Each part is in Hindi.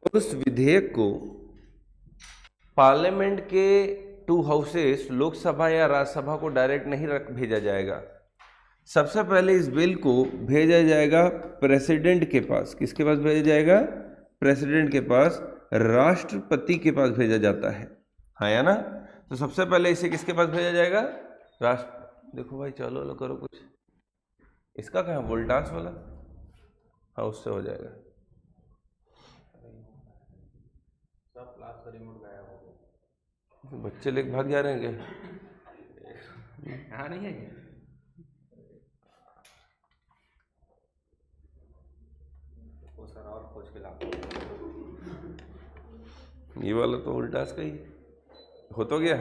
और उस विधेयक को पार्लियामेंट के 2 हाउसेस, लोकसभा या राज्यसभा को डायरेक्ट नहीं भेजा जाएगा। सबसे पहले इस बिल को भेजा जाएगा प्रेसिडेंट के पास। किसके पास भेजा जाएगा? प्रेसिडेंट के पास, राष्ट्रपति के पास भेजा जाता है। हाँ या ना? तो सबसे पहले इसे किसके पास भेजा जाएगा? देखो भाई, चलो करो कुछ। इसका क्या है, वोल्टास वाला? हाँ, उससे हो जाएगा। सब क्लास का रिमोट गायब हो गया। बच्चे लेके भाग जा रहे हैं क्या? हाँ, नहीं है क्या? वो सर और खोज के ला। ये वाला तो वोल्टास का ही हो तो गया।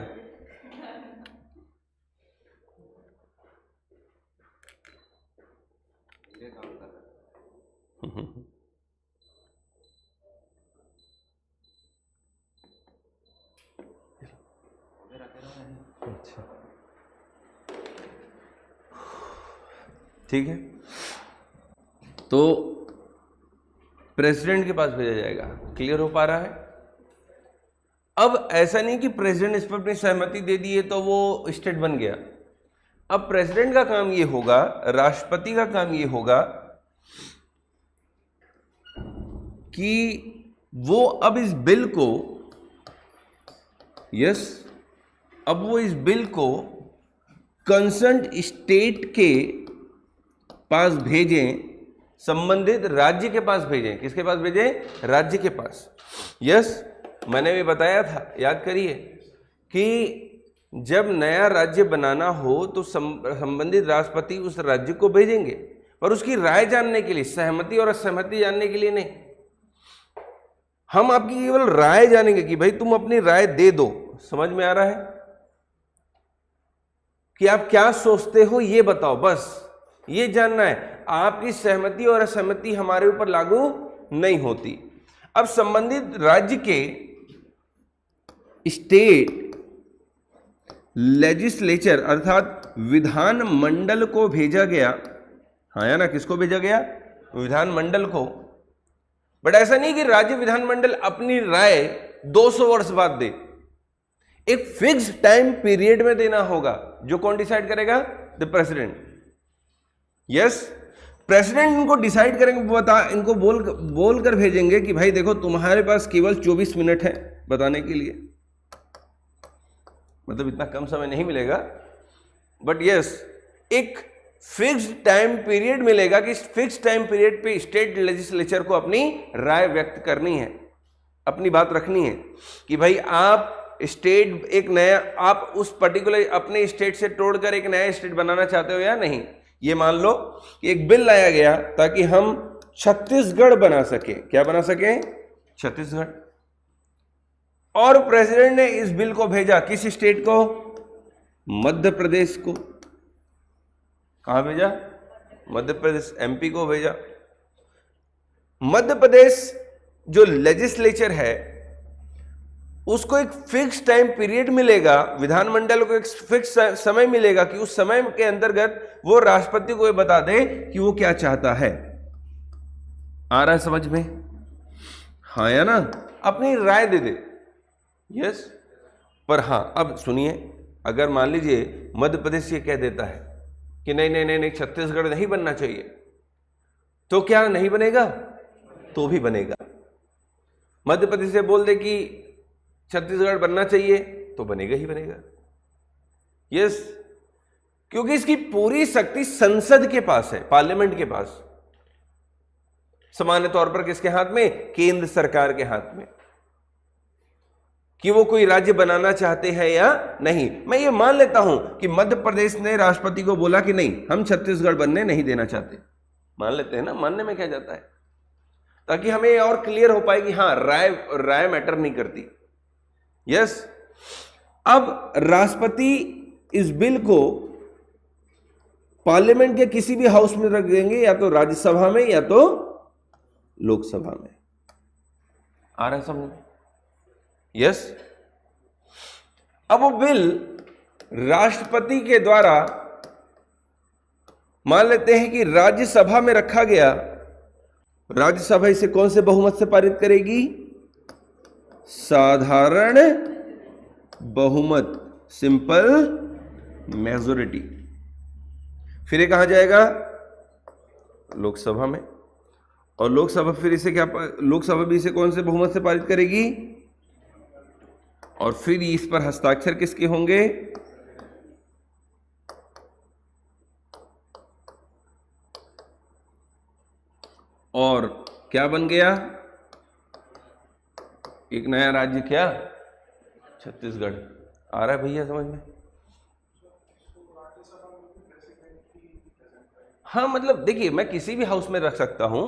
अच्छा, ठीक है। तो प्रेसिडेंट के पास भेजा जाएगा। क्लियर हो पा रहा है? अब ऐसा नहीं कि प्रेसिडेंट इस पर अपनी सहमति दे दिए तो वो स्टेट बन गया। अब प्रेसिडेंट का काम ये होगा, राष्ट्रपति का काम ये होगा कि वो अब इस बिल को, अब वो इस बिल को कंसर्न्ड स्टेट के पास भेजें, संबंधित राज्य के पास भेजें। किसके पास भेजें? राज्य के पास। मैंने भी बताया था, याद करिए, कि जब नया राज्य बनाना हो तो संबंधित राष्ट्रपति उस राज्य को भेजेंगे, पर उसकी राय जानने के लिए, सहमति और असहमति जानने के लिए नहीं। हम आपकी केवल राय जानेंगे कि भाई तुम अपनी राय दे दो। समझ में आ रहा है कि आप क्या सोचते हो, ये बताओ, बस ये जानना है। आपकी सहमति और असहमति हमारे ऊपर लागू नहीं होती। अब संबंधित राज्य के स्टेट लेजिस्लेचर अर्थात विधान मंडल को भेजा गया। हाँ या ना? किसको भेजा गया? विधान मंडल को। बट ऐसा नहीं कि राज्य विधानमंडल अपनी राय 200 वर्ष बाद दे। एक फिक्स टाइम पीरियड में देना होगा। जो कौन डिसाइड करेगा? The president. प्रेसिडेंट इनको डिसाइड करेंगे, इनको बोल कर भेजेंगे कि भाई देखो, तुम्हारे पास केवल 24 मिनट है बताने के लिए। मतलब इतना कम समय नहीं मिलेगा, बट एक फिक्स टाइम पीरियड मिलेगा कि फिक्स टाइम पीरियड पे स्टेट लेजिस्लेचर को अपनी राय व्यक्त करनी है, अपनी बात रखनी है कि भाई आप स्टेट एक नया, आप उस पर्टिकुलर अपने स्टेट से तोड़कर एक नया स्टेट बनाना चाहते हो या नहीं। ये मान लो कि एक बिल लाया गया ताकि हम छत्तीसगढ़ बना सके। क्या बना सके? छत्तीसगढ़। और प्रेसिडेंट ने इस बिल को भेजा किस स्टेट को? मध्य प्रदेश को। कहां भेजा? मध्य प्रदेश, एमपी को भेजा। मध्य प्रदेश जो लेजिस्लेचर है उसको एक फिक्स टाइम पीरियड मिलेगा, विधानमंडल को एक फिक्स समय मिलेगा कि उस समय के अंतर्गत वो राष्ट्रपति को ये बता दे कि वो क्या चाहता है। आ रहा है समझ में? हाँ या ना? अपनी राय दे दे। पर हां, अब सुनिए, अगर मान लीजिए मध्य प्रदेश ये कह देता है कि नहीं नहीं नहीं नहीं, छत्तीसगढ़ नहीं बनना चाहिए, तो क्या नहीं बनेगा? तो भी बनेगा। मध्य प्रदेश से बोल दे कि छत्तीसगढ़ बनना चाहिए, तो बनेगा ही बनेगा। क्योंकि इसकी पूरी शक्ति संसद के पास है, पार्लियामेंट के पास। सामान्य तौर पर किसके हाथ में? केंद्र सरकार के हाथ में, कि वो कोई राज्य बनाना चाहते हैं या नहीं। मैं ये मान लेता हूं कि मध्य प्रदेश ने राष्ट्रपति को बोला कि नहीं, हम छत्तीसगढ़ बनने नहीं देना चाहते। मान लेते हैं ना, मानने में क्या जाता है, ताकि हमें और क्लियर हो पाए कि हाँ, राय मैटर नहीं करती। अब राष्ट्रपति इस बिल को पार्लियामेंट के किसी भी हाउस में रख देंगे, या तो राज्यसभा में या तो लोकसभा में। आ रहा है समझ? अब वो बिल राष्ट्रपति के द्वारा, मान लेते हैं कि राज्यसभा में रखा गया। राज्यसभा इसे कौन से बहुमत से पारित करेगी? साधारण बहुमत, सिंपल मेजोरिटी। फिर ये कहां जाएगा? लोकसभा में। और लोकसभा फिर इसे क्या, लोकसभा भी इसे कौन से बहुमत से पारित करेगी? और फिर इस पर हस्ताक्षर किसके होंगे? और क्या बन गया? एक नया राज्य, क्या? छत्तीसगढ़। आ रहा है भैया समझ में? हाँ, मतलब देखिए, मैं किसी भी हाउस में रख सकता हूं,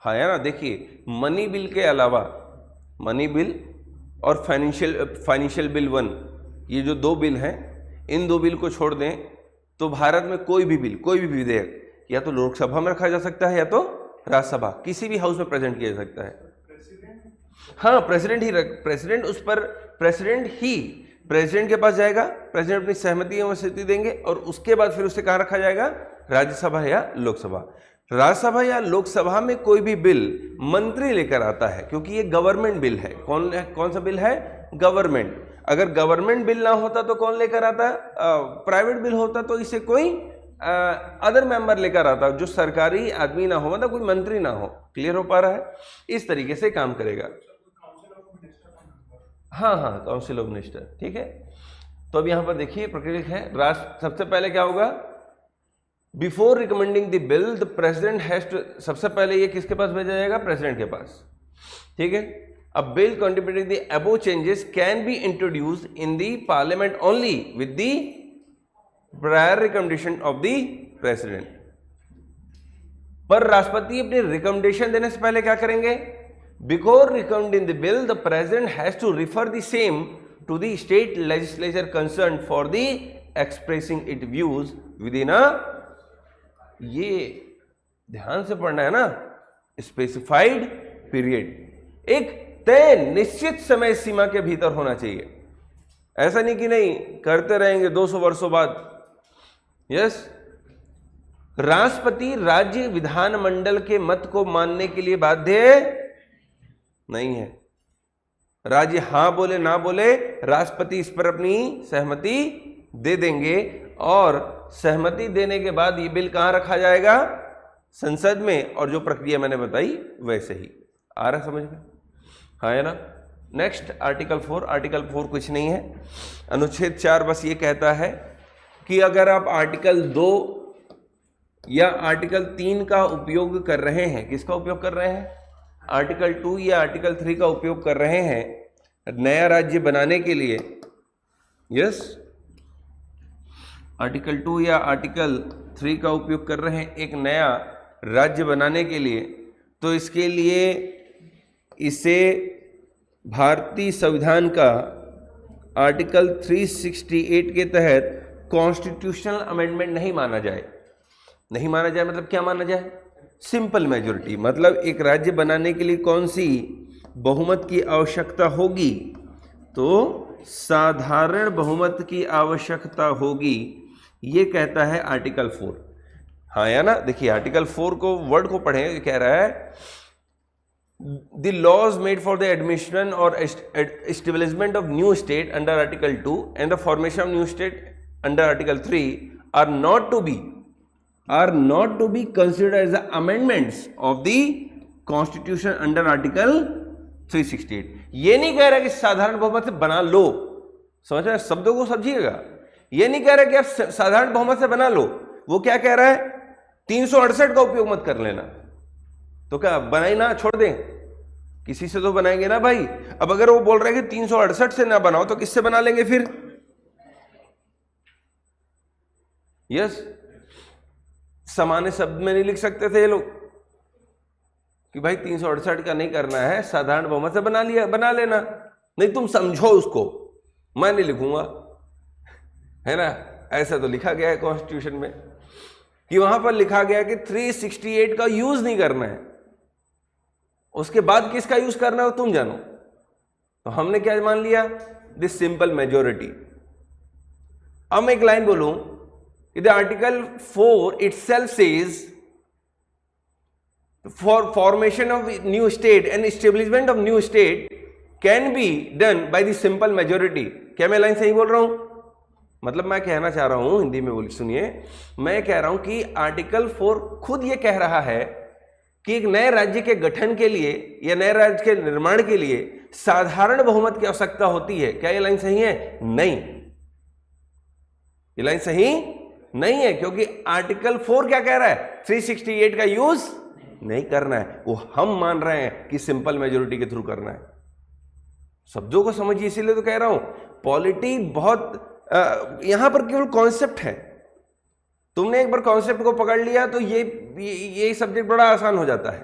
हाँ है ना। देखिए, मनी बिल के अलावा, मनी बिल और फाइनेंशियल बिल 1, ये जो दो बिल हैं, इन दो बिल को छोड़ दें तो भारत में कोई भी बिल, कोई भी विधेयक या तो लोकसभा में रखा जा सकता है या तो राज्यसभा, किसी भी हाउस में प्रेजेंट किया जा सकता है। हाँ, प्रेसिडेंट उस पर, प्रेसिडेंट के पास जाएगा, प्रेसिडेंट अपनी सहमति एवं स्वीकृति देंगे और उसके बाद फिर उसे कहां रखा जाएगा? राज्यसभा या लोकसभा। राज्यसभा या लोकसभा में कोई भी बिल मंत्री लेकर आता है, क्योंकि ये गवर्नमेंट बिल है। कौन सा बिल है? गवर्नमेंट। अगर गवर्नमेंट बिल ना होता तो कौन लेकर आता? प्राइवेट बिल होता तो इसे कोई अदर मेंबर लेकर आता, जो सरकारी आदमी ना हो, मतलब कोई मंत्री ना हो। क्लियर हो पा रहा है? इस तरीके से काम करेगा। हाँ, काउंसिल ऑफ मिनिस्टर, ठीक है। तो अब यहां पर देखिए प्रक्रिया है। राष्ट्र सबसे पहले क्या होगा? Before recommending the bill the president has to, सबसे पहले ये किसके पास भेजा जाएगा? प्रेसिडेंट के पास, ठीक है। A bill contemplating the above changes can be introduced in the parliament only with the prior recommendation of the president. पर राष्ट्रपति अपने रिकमेंडेशन देने से पहले क्या करेंगे? Before recommending the bill, the president has to refer the same to the state legislature concerned for the expressing its views within a, ये ध्यान से पढ़ना है ना, स्पेसिफाइड पीरियड, एक तय निश्चित समय सीमा के भीतर होना चाहिए। ऐसा नहीं कि नहीं करते रहेंगे 200 वर्षों बाद। यस, राष्ट्रपति राज्य विधानमंडल के मत को मानने के लिए बाध्य नहीं है। राज्य हां बोले ना बोले, राष्ट्रपति इस पर अपनी सहमति दे देंगे और सहमति देने के बाद ये बिल कहां रखा जाएगा? संसद में। और जो प्रक्रिया मैंने बताई वैसे ही। आ रहा समझ में? हाँ है ना। Next article 4। आर्टिकल 4 कुछ नहीं है, अनुच्छेद 4 बस ये कहता है कि अगर आप आर्टिकल 2 या आर्टिकल 3 का उपयोग कर रहे हैं, किसका उपयोग कर रहे हैं? आर्टिकल 2 या आर्टिकल 3 का उपयोग कर रहे हैं नया राज्य बनाने के लिए। यस, आर्टिकल 2 या आर्टिकल 3 का उपयोग कर रहे हैं एक नया राज्य बनाने के लिए, तो इसके लिए इसे भारतीय संविधान का आर्टिकल 368 के तहत कॉन्स्टिट्यूशनल अमेंडमेंट नहीं माना जाए। नहीं माना जाए मतलब क्या माना जाए? Simple majority. मतलब एक राज्य बनाने के लिए कौन सी बहुमत की आवश्यकता होगी? तो साधारण बहुमत की आवश्यकता होगी, ये कहता है आर्टिकल 4। हाँ या ना। देखिए आर्टिकल 4 को, वर्ड को पढ़ें, कह रहा है The laws made for the admission or establishment of new state under Article 2 and the formation of new state under Article 3 are not to be considered as the amendments of the Constitution under Article 368. ये नहीं कह रहा कि साधारण बहुमत से बना लो, समझ रहे हैं? शब्दों को समझिएगा। ये नहीं कह रहा कि आप साधारण बहुमत से बना लो। वो क्या कह रहा है? 368 का उपयोग मत कर लेना। तो क्या बनाई ना, छोड़ दें? किसी से तो बनाएंगे ना भाई। अब अगर वो बोल रहे हैं कि 368 से ना बनाओ तो किससे बना लेंगे फिर? यस, सामान्य शब्द में नहीं लिख सकते थे ये लोग कि भाई 368 का नहीं करना है, साधारण बहुमत से बना लेना। नहीं, तुम समझो उसको, मैं नहीं लिखूंगा, है ना। ऐसा तो लिखा गया है कॉन्स्टिट्यूशन में कि वहां पर लिखा गया कि 368 का यूज नहीं करना है, उसके बाद किसका यूज करना हो तुम जानो। तो हमने क्या मान लिया? This simple majority. अब मैं एक लाइन बोलूं कि the article 4 itself says for formation of new state and establishment of new state can be done by the simple majority. क्या मैं लाइन सही बोल रहा हूं? मतलब मैं कहना चाह रहा हूं, हिंदी में बोल सुनिए, मैं कह रहा हूं कि आर्टिकल 4 खुद ये कह रहा है कि एक नए राज्य के गठन के लिए या नए राज्य के निर्माण के लिए साधारण बहुमत की आवश्यकता होती है। क्या ये लाइन सही है? नहीं, ये लाइन सही नहीं है, क्योंकि आर्टिकल 4 क्या कह रहा है? 368 का यूज नहीं करना है। वो हम मान रहे हैं कि सिंपल मेजोरिटी के थ्रू करना है। शब्दों को समझिए, इसीलिए तो कह रहा हूं पॉलिटी बहुत यहां पर केवल कॉन्सेप्ट है। तुमने एक बार कॉन्सेप्ट को पकड़ लिया तो ये सब्जेक्ट बड़ा आसान हो जाता है।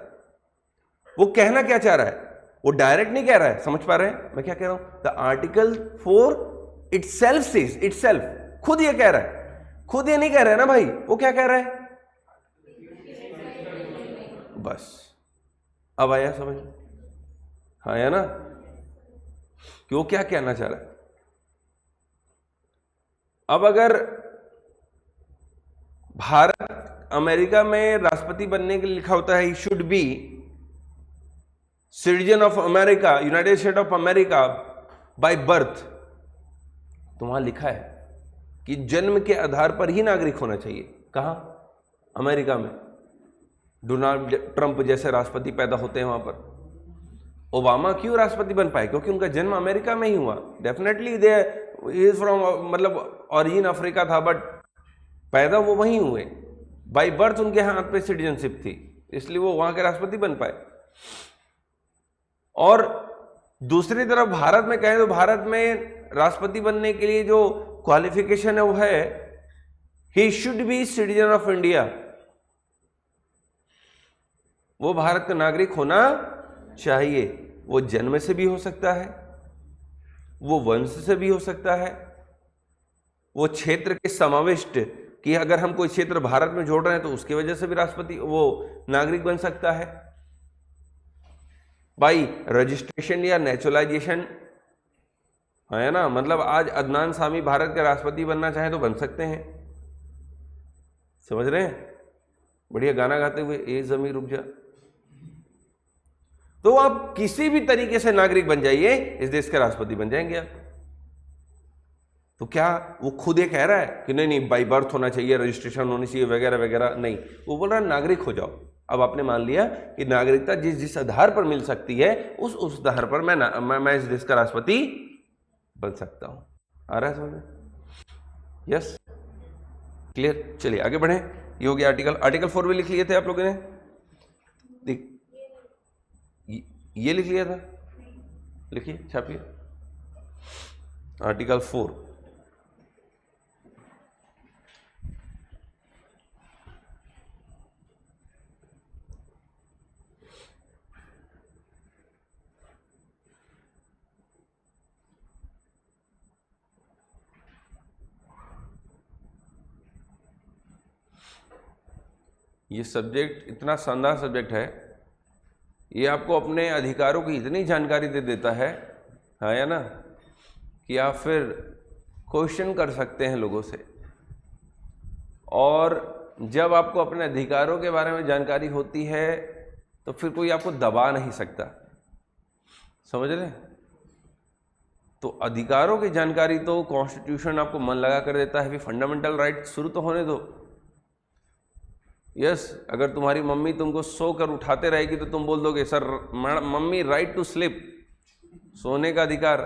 वो कहना क्या चाह रहा है, वो डायरेक्ट नहीं कह रहा है। समझ पा रहे हैं मैं क्या कह रहा हूं? The article 4 itself says, itself खुद ये कह रहा है, खुद ये नहीं कह रहा है ना भाई, वो क्या कह रहा है? बस अब आया समझ? हाँ आया ना कि वो क्या कहना चाह रहा है। अब अगर भारत अमेरिका में राष्ट्रपति बनने के लिए लिखा होता है he should be citizen of America, United state of America by birth, तो वहां लिखा है कि जन्म के आधार पर ही नागरिक होना चाहिए। कहां? अमेरिका में। डोनाल्ड ट्रंप जैसे राष्ट्रपति पैदा होते हैं वहां पर। ओबामा क्यों राष्ट्रपति बन पाए? क्योंकि उनका जन्म अमेरिका में ही हुआ। डेफिनेटली दे इज फ्रॉम, मतलब ओरिजिन अफ्रीका था, बट पैदा वो वहीं हुए। बाय बर्थ उनके हाथ पे सिटीजनशिप थी, इसलिए वो वहां के राष्ट्रपति बन पाए। और दूसरी तरफ भारत में कहें तो भारत में राष्ट्रपति बनने के लिए जो क्वालिफिकेशन है वो है he should be citizen of India, वो भारत का नागरिक होना चाहिए। वो जन्म से भी हो सकता है, वो वंश से भी हो सकता है, वो क्षेत्र के समाविष्ट कि अगर हम कोई क्षेत्र भारत में जोड़ रहे हैं तो उसकी वजह से भी राष्ट्रपति वो नागरिक बन सकता है। बाई रजिस्ट्रेशन या नेचुरलाइजेशन है ना, मतलब आज अदनान सामी भारत के राष्ट्रपति बनना चाहे तो बन सकते हैं। समझ रहे हैं? बढ़िया गाना गाते हुए ए जमीन रुक जा। तो आप किसी भी तरीके से नागरिक बन जाइए, इस देश के राष्ट्रपति बन जाएंगे आप। तो क्या वो खुद ये कह रहा है कि नहीं नहीं बाई बर्थ होना चाहिए, रजिस्ट्रेशन होनी चाहिए वगैरह वगैरह? नहीं, वो बोल रहा है नागरिक हो जाओ। अब आपने मान लिया कि नागरिकता जिस जिस आधार पर मिल सकती है उस आधार पर मैं इस देश का राष्ट्रपति बन सकता हूं। आ रहा है समझ में? Yes, clear. चलिए आगे बढ़े। ये हो गया आर्टिकल 4 भी लिख लिए थे आप लोगों ने? देख ये लिख लिया था, लिखिए छापिए आर्टिकल 4। ये सब्जेक्ट इतना शानदार सब्जेक्ट है, ये आपको अपने अधिकारों की इतनी जानकारी दे देता है, हाँ या ना, कि आप फिर क्वेश्चन कर सकते हैं लोगों से। और जब आपको अपने अधिकारों के बारे में जानकारी होती है तो फिर कोई आपको दबा नहीं सकता। समझ रहे? तो अधिकारों की जानकारी तो कॉन्स्टिट्यूशन आपको मन लगा कर देता है। फंडामेंटल राइट शुरू तो होने दो। यस, अगर तुम्हारी मम्मी तुमको सोकर उठाते रहेगी तो तुम बोल दोगे sir mummy right to sleep, सोने का अधिकार।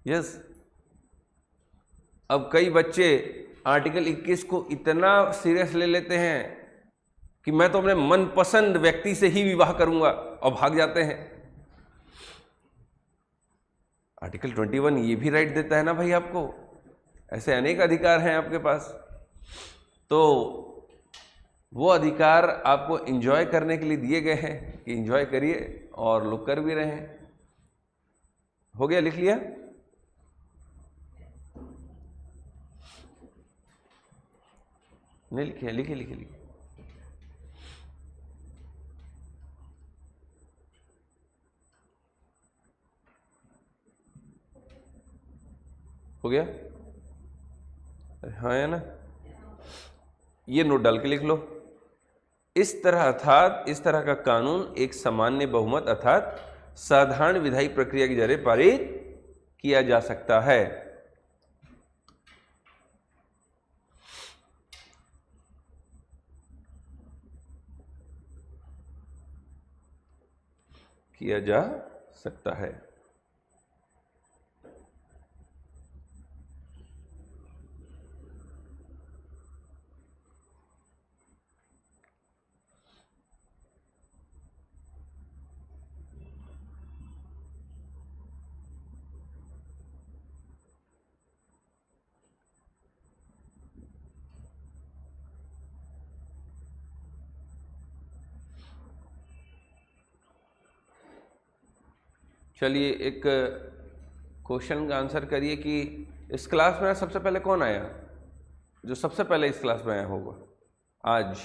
यस, अब कई बच्चे आर्टिकल 21 को इतना सीरियस ले लेते हैं कि मैं तो अपने मनपसंद व्यक्ति से ही विवाह करूंगा और भाग जाते हैं। आर्टिकल 21 ये भी राइट देता है ना भाई आपको, ऐसे अनेक अधिकार हैं आपके पास। तो वो अधिकार आपको एंजॉय करने के लिए दिए गए हैं कि एंजॉय करिए, और लोग कर भी रहे हैं। हो गया? लिख लिया? नहीं लिखे? लिखे लिखे लिखे। हो गया? हाँ है ना? ये नोट डाल के लिख लो। इस तरह अर्थात इस तरह का कानून एक सामान्य बहुमत अर्थात साधारण विधायी प्रक्रिया के जरिए पारित किया जा सकता है। किया जा सकता है। चलिए एक क्वेश्चन का आंसर करिए कि इस क्लास में सबसे पहले कौन आया, जो सबसे पहले इस क्लास में आया होगा आज।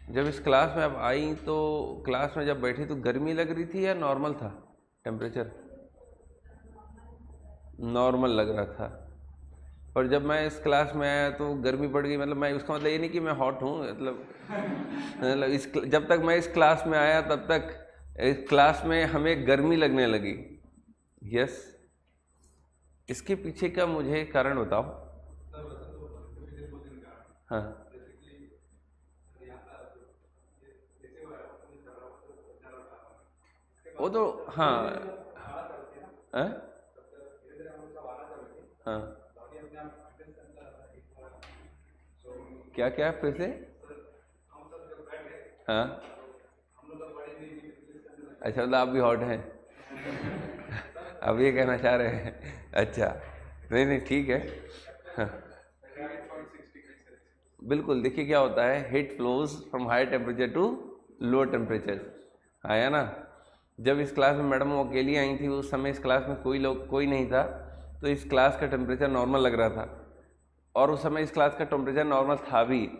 जब इस क्लास में आप आई तो क्लास में जब बैठी तो गर्मी लग रही थी या नॉर्मल था टेम्परेचर? नॉर्मल लग रहा था। और जब मैं इस क्लास में आया तो गर्मी बढ़ गई। मतलब मैं उसका मतलब ये नहीं कि मैं हॉट हूँ, मतलब इस जब तक मैं इस क्लास में आया तब तक इस क्लास में हमें गर्मी लगने लगी। यस, इसके पीछे का मुझे कारण बताओ। हाँ, वो तो हाँ हाँ हाँ, क्या क्या फिर से? हाँ, अच्छा, मतलब आप भी हॉट हैं अब ये कहना चाह रहे हैं? अच्छा, नहीं नहीं ठीक है। हाँ, बिल्कुल। देखिए क्या होता है, heat flows from high temperature to low temperature. आया ना? जब इस क्लास में मैडम वो अकेली आई थी उस समय इस क्लास में कोई नहीं था, तो इस क्लास का टेम्परेचर नॉर्मल लग रहा था और उस समय इस क्लास का टेम्परेचर नॉर्मल था भी।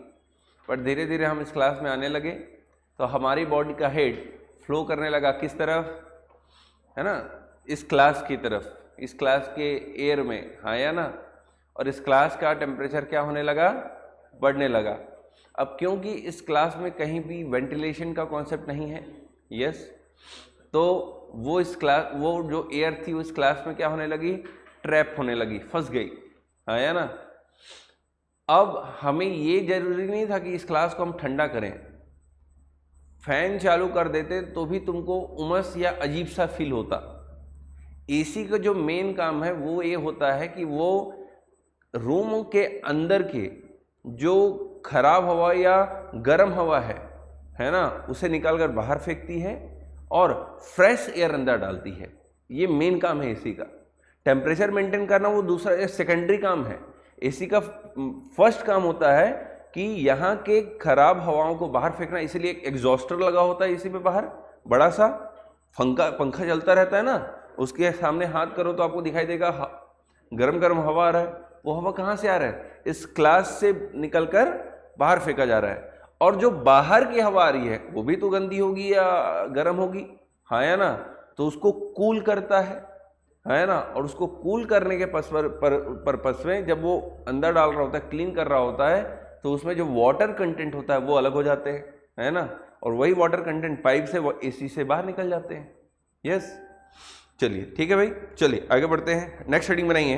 बट धीरे धीरे हम इस क्लास में आने लगे तो हमारी बॉडी का हीट फ्लो करने लगा किस तरफ, है ना? इस क्लास की तरफ, इस क्लास के एयर में। हाँ या ना? और इस क्लास का टेम्परेचर क्या होने लगा? बढ़ने लगा। अब क्योंकि इस क्लास में कहीं भी वेंटिलेशन का कॉन्सेप्ट नहीं है, यस, तो वो जो एयर थी उस क्लास में क्या होने लगी? ट्रैप होने लगी, फंस गई। हाँ या ना? अब हमें ये जरूरी नहीं था कि इस क्लास को हम ठंडा करें, फैन चालू कर देते तो भी तुमको उमस या अजीब सा फील होता। एसी का जो मेन काम है वो ये होता है कि वो रूम के अंदर के जो खराब हवा या गर्म हवा है ना, उसे निकालकर बाहर फेंकती है और फ्रेश एयर अंदर डालती है। ये मेन काम है एसी का। टेम्परेचर मेंटेन करना वो दूसरा सेकेंडरी काम है। एसी का फर्स्ट काम होता है कि यहाँ के खराब हवाओं को बाहर फेंकना। इसीलिए एक एग्जॉस्टर लगा होता है एसी पे बाहर, बड़ा सा पंखा चलता रहता है ना, उसके सामने हाथ करो तो आपको दिखाई देगा गरम गरम हवा आ रहा है। वो हवा कहाँ से आ रहा है? इस क्लास से निकलकर बाहर फेंका जा रहा है। और जो बाहर की हवा आ रही है वो भी तो गंदी होगी या गर्म होगी, हाँ या ना? तो उसको कूल करता है ना? और उसको कूल करने के पर्पस में जब वो अंदर डाल रहा होता है, क्लीन कर रहा होता है, तो उसमें जो वाटर कंटेंट होता है वो अलग हो जाते हैं, है ना? और वही वाटर कंटेंट पाइप से वो एसी से बाहर निकल जाते हैं। यस, चलिए ठीक है भाई, चलिए आगे बढ़ते हैं। नेक्स्ट हेडिंग बनाइए,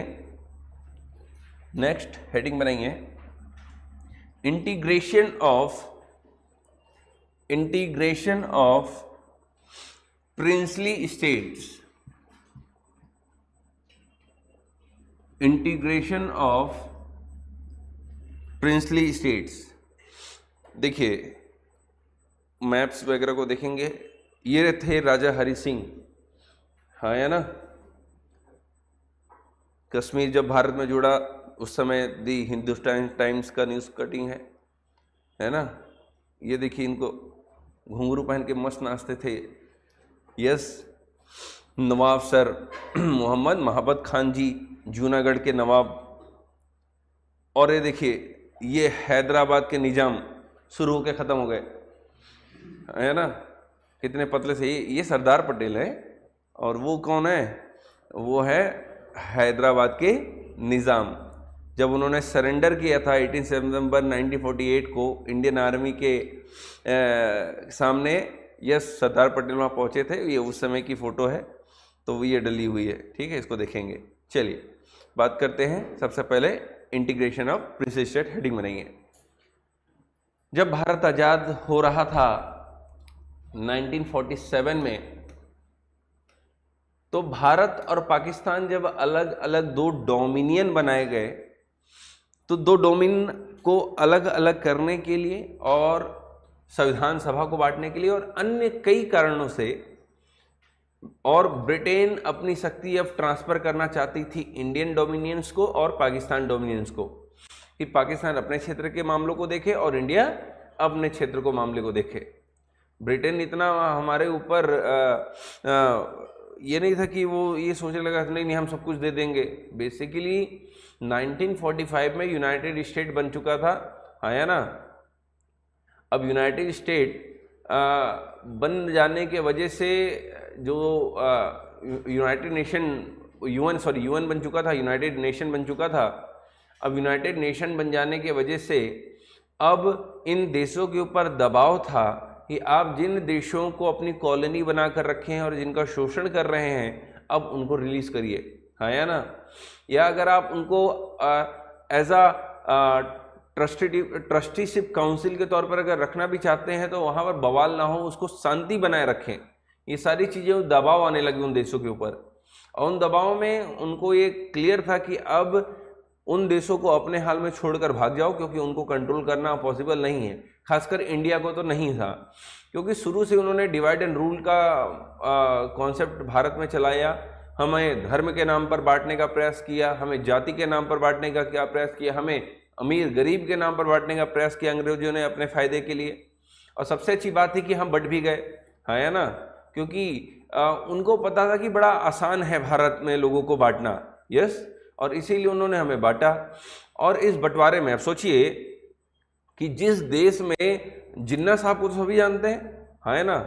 नेक्स्ट हेडिंग बनाइए, integration of princely states. Integration of princely states. देखिए मैप्स वगैरह को देखेंगे, ये थे राजा हरि सिंह, हाँ या ना? कश्मीर जब भारत में जुड़ा उस समय दी हिंदुस्तान टाइम्स का न्यूज़ कटिंग है ना? ये देखिए, इनको घुंघरू पहन के मस्त नाचते थे। यस, नवाब सर मोहम्मद महाबत खान जी, जूनागढ़ के नवाब। और ये देखिए, ये हैदराबाद के निजाम शुरू होकर ख़त्म हो गए, है ना? कितने पतले से। ये सरदार पटेल है और वो कौन है? वो है हैदराबाद के निज़ाम। जब उन्होंने सरेंडर किया था 18 सितंबर 1948 को इंडियन आर्मी के सामने, यस सरदार पटेल वहाँ पहुँचे थे, ये उस समय की फ़ोटो है, तो ये डली हुई है, ठीक है, इसको देखेंगे। चलिए बात करते हैं। सबसे पहले integration of Prince state heading बनाइए। जब भारत आज़ाद हो रहा था 1947 में, तो भारत और पाकिस्तान जब अलग अलग दो डोमिनियन बनाए गए, तो दो डोमिनियन को अलग अलग करने के लिए और संविधान सभा को बांटने के लिए और अन्य कई कारणों से, और ब्रिटेन अपनी शक्ति अब ट्रांसफर करना चाहती थी इंडियन डोमिनियंस को और पाकिस्तान डोमिनियंस को, कि पाकिस्तान अपने क्षेत्र के मामलों को देखे और इंडिया अपने क्षेत्र को मामले को देखे। ब्रिटेन इतना हमारे ऊपर ये नहीं था कि वो ये सोचने लगा नहीं हम सब कुछ दे देंगे। बेसिकली 1945 में यूनाइटेड स्टेट बन चुका था, है ना। अब यूनाइटेड स्टेट बन जाने के वजह से जो यूनाइटेड नेशन यूएन बन चुका था, यूनाइटेड नेशन बन चुका था। अब यूनाइटेड नेशन बन जाने के वजह से अब इन देशों के ऊपर दबाव था कि आप जिन देशों को अपनी कॉलोनी बनाकर रखे हैं और जिनका शोषण कर रहे हैं, अब उनको रिलीज करिए, है ना। या अगर आप उनको एज अ ट्रस्टीशिप काउंसिल के तौर पर अगर रखना भी चाहते हैं, तो वहाँ पर बवाल ना हो, उसको शांति बनाए रखें। ये सारी चीज़ें दबाव आने लगी उन देशों के ऊपर, और उन दबाव में उनको ये क्लियर था कि अब उन देशों को अपने हाल में छोड़कर भाग जाओ, क्योंकि उनको कंट्रोल करना पॉसिबल नहीं है। खासकर इंडिया को तो नहीं था, क्योंकि शुरू से उन्होंने डिवाइड एंड रूल का कॉन्सेप्ट भारत में चलाया। हमें धर्म के नाम पर बांटने का प्रयास किया, हमें जाति के नाम पर बांटने का क्या प्रयास किया, हमें अमीर गरीब के नाम पर बांटने का प्रयास किया अंग्रेजों ने अपने फायदे के लिए। और सबसे अच्छी बात थी कि हम बट भी गए, है ना, क्योंकि उनको पता था कि बड़ा आसान है भारत में लोगों को बांटना, यस, और इसीलिए उन्होंने हमें बांटा। और इस बंटवारे में आप सोचिए कि जिस देश में जिन्ना साहब को सभी जानते हैं, है ना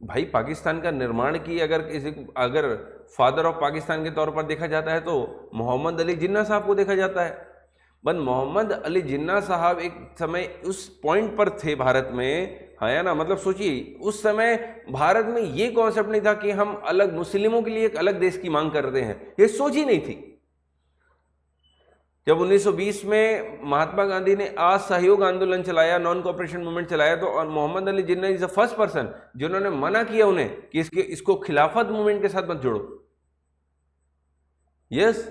भाई, पाकिस्तान का निर्माण की अगर फादर ऑफ पाकिस्तान के तौर पर देखा जाता है तो मोहम्मद अली जिन्ना साहब को देखा जाता है। बट मोहम्मद अली जिन्ना साहब एक समय उस पॉइंट पर थे भारत में, है ना, मतलब सोचिए उस समय भारत में ये कॉन्सेप्ट नहीं था कि हम अलग मुस्लिमों के लिए एक अलग देश की मांग करते हैं, ये सोच ही नहीं थी। जब 1920 में महात्मा गांधी ने असहयोग आंदोलन चलाया, नॉन कोऑपरेशन मूवमेंट चलाया, तो Mohammad Ali Jinnah is the first person जिन्होंने मना किया उन्हें कि इसको खिलाफत मूवमेंट के साथ मत जोड़ो, यस,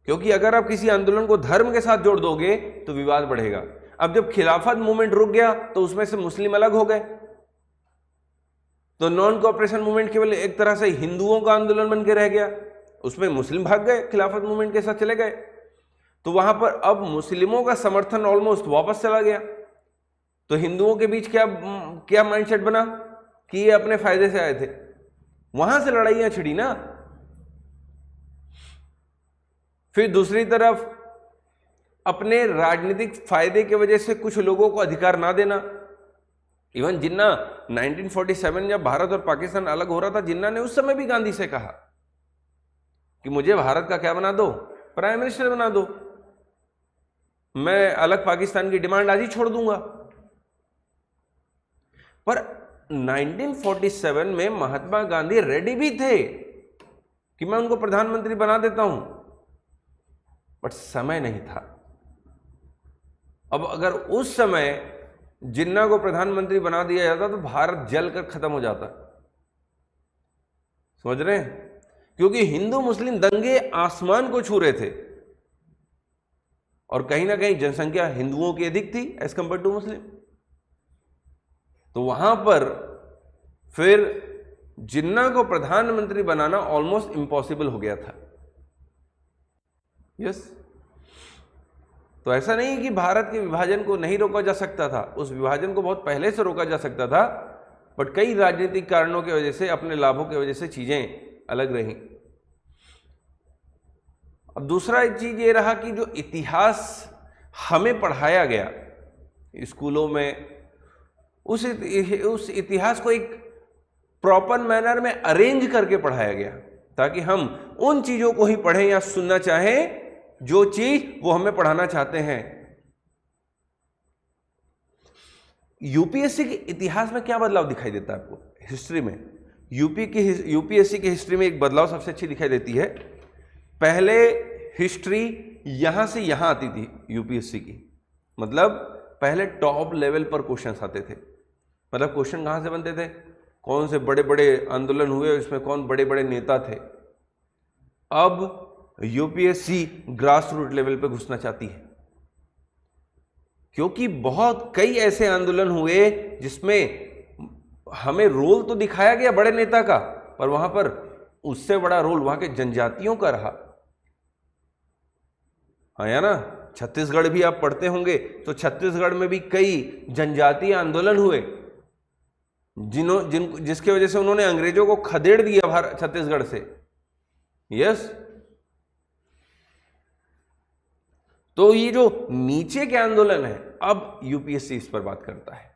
क्योंकि अगर आप किसी आंदोलन को धर्म के साथ जोड़ दोगे तो विवाद बढ़ेगा। अब जब खिलाफत मूवमेंट रुक गया तो उसमें से मुस्लिम अलग हो गए, तो नॉन कोऑपरेशन मूवमेंट केवल एक तरह से हिंदुओं का आंदोलन बन के रह गया, उसमें मुस्लिम भाग गए, खिलाफत मूवमेंट के साथ चले गए। तो वहां पर अब मुस्लिमों का समर्थन ऑलमोस्ट वापस चला गया। तो हिंदुओं के बीच क्या माइंडसेट बना कि ये अपने फायदे से आए थे, वहां से लड़ाइयां छिड़ी ना। फिर दूसरी तरफ अपने राजनीतिक फायदे की वजह से कुछ लोगों को अधिकार ना देना। इवन जिन्ना 1947 जब भारत और पाकिस्तान अलग हो रहा था, जिन्ना ने उस समय भी गांधी से कहा कि मुझे भारत का क्या बना दो, प्राइम मिनिस्टर बना दो, मैं अलग पाकिस्तान की डिमांड आज ही छोड़ दूंगा। पर 1947 में महात्मा गांधी रेडी भी थे कि मैं उनको प्रधानमंत्री बना देता हूं, बट समय नहीं था। अब अगर उस समय जिन्ना को प्रधानमंत्री बना दिया जाता तो भारत जलकर खत्म हो जाता, समझ रहे हैं, क्योंकि हिंदू मुस्लिम दंगे आसमान को छू रहे थे और कहीं ना कहीं जनसंख्या हिंदुओं की अधिक थी एज कंपेयर टू मुस्लिम। तो वहां पर फिर जिन्ना को प्रधानमंत्री बनाना ऑलमोस्ट इम्पॉसिबल हो गया था, यस। तो ऐसा नहीं कि भारत के विभाजन को नहीं रोका जा सकता था, उस विभाजन को बहुत पहले से रोका जा सकता था, बट कई राजनीतिक कारणों की वजह से, अपने लाभों की वजह से चीजें अलग रहीं। अब दूसरा एक चीज ये रहा कि जो इतिहास हमें पढ़ाया गया स्कूलों में, उस इतिहास को एक प्रॉपर मैनर में अरेंज करके पढ़ाया गया, ताकि हम उन चीजों को ही पढ़ें या सुनना चाहें जो चीज वो हमें पढ़ाना चाहते हैं। यूपीएससी के इतिहास में क्या बदलाव दिखाई देता है आपको? हिस्ट्री में यूपीएससी की हिस्ट्री में एक बदलाव सबसे अच्छी दिखाई देती है। पहले हिस्ट्री यहां से यहां आती थी यूपीएससी की, मतलब पहले टॉप लेवल पर क्वेश्चंस आते थे। मतलब क्वेश्चन कहां से बनते थे? कौन से बड़े बड़े आंदोलन हुए, उसमें कौन बड़े बड़े नेता थे। अब यूपीएससी ग्रास रूट लेवल पे घुसना चाहती है, क्योंकि बहुत कई ऐसे आंदोलन हुए जिसमें हमें रोल तो दिखाया गया बड़े नेता का, पर वहां पर उससे बड़ा रोल वहां के जनजातियों का रहा। हाँ या ना? छत्तीसगढ़ भी आप पढ़ते होंगे तो छत्तीसगढ़ में भी कई जनजातीय आंदोलन हुए जिसके वजह से उन्होंने अंग्रेजों को खदेड़ दिया छत्तीसगढ़ से। यस, तो ये जो नीचे के आंदोलन है, अब यूपीएससी इस पर बात करता है।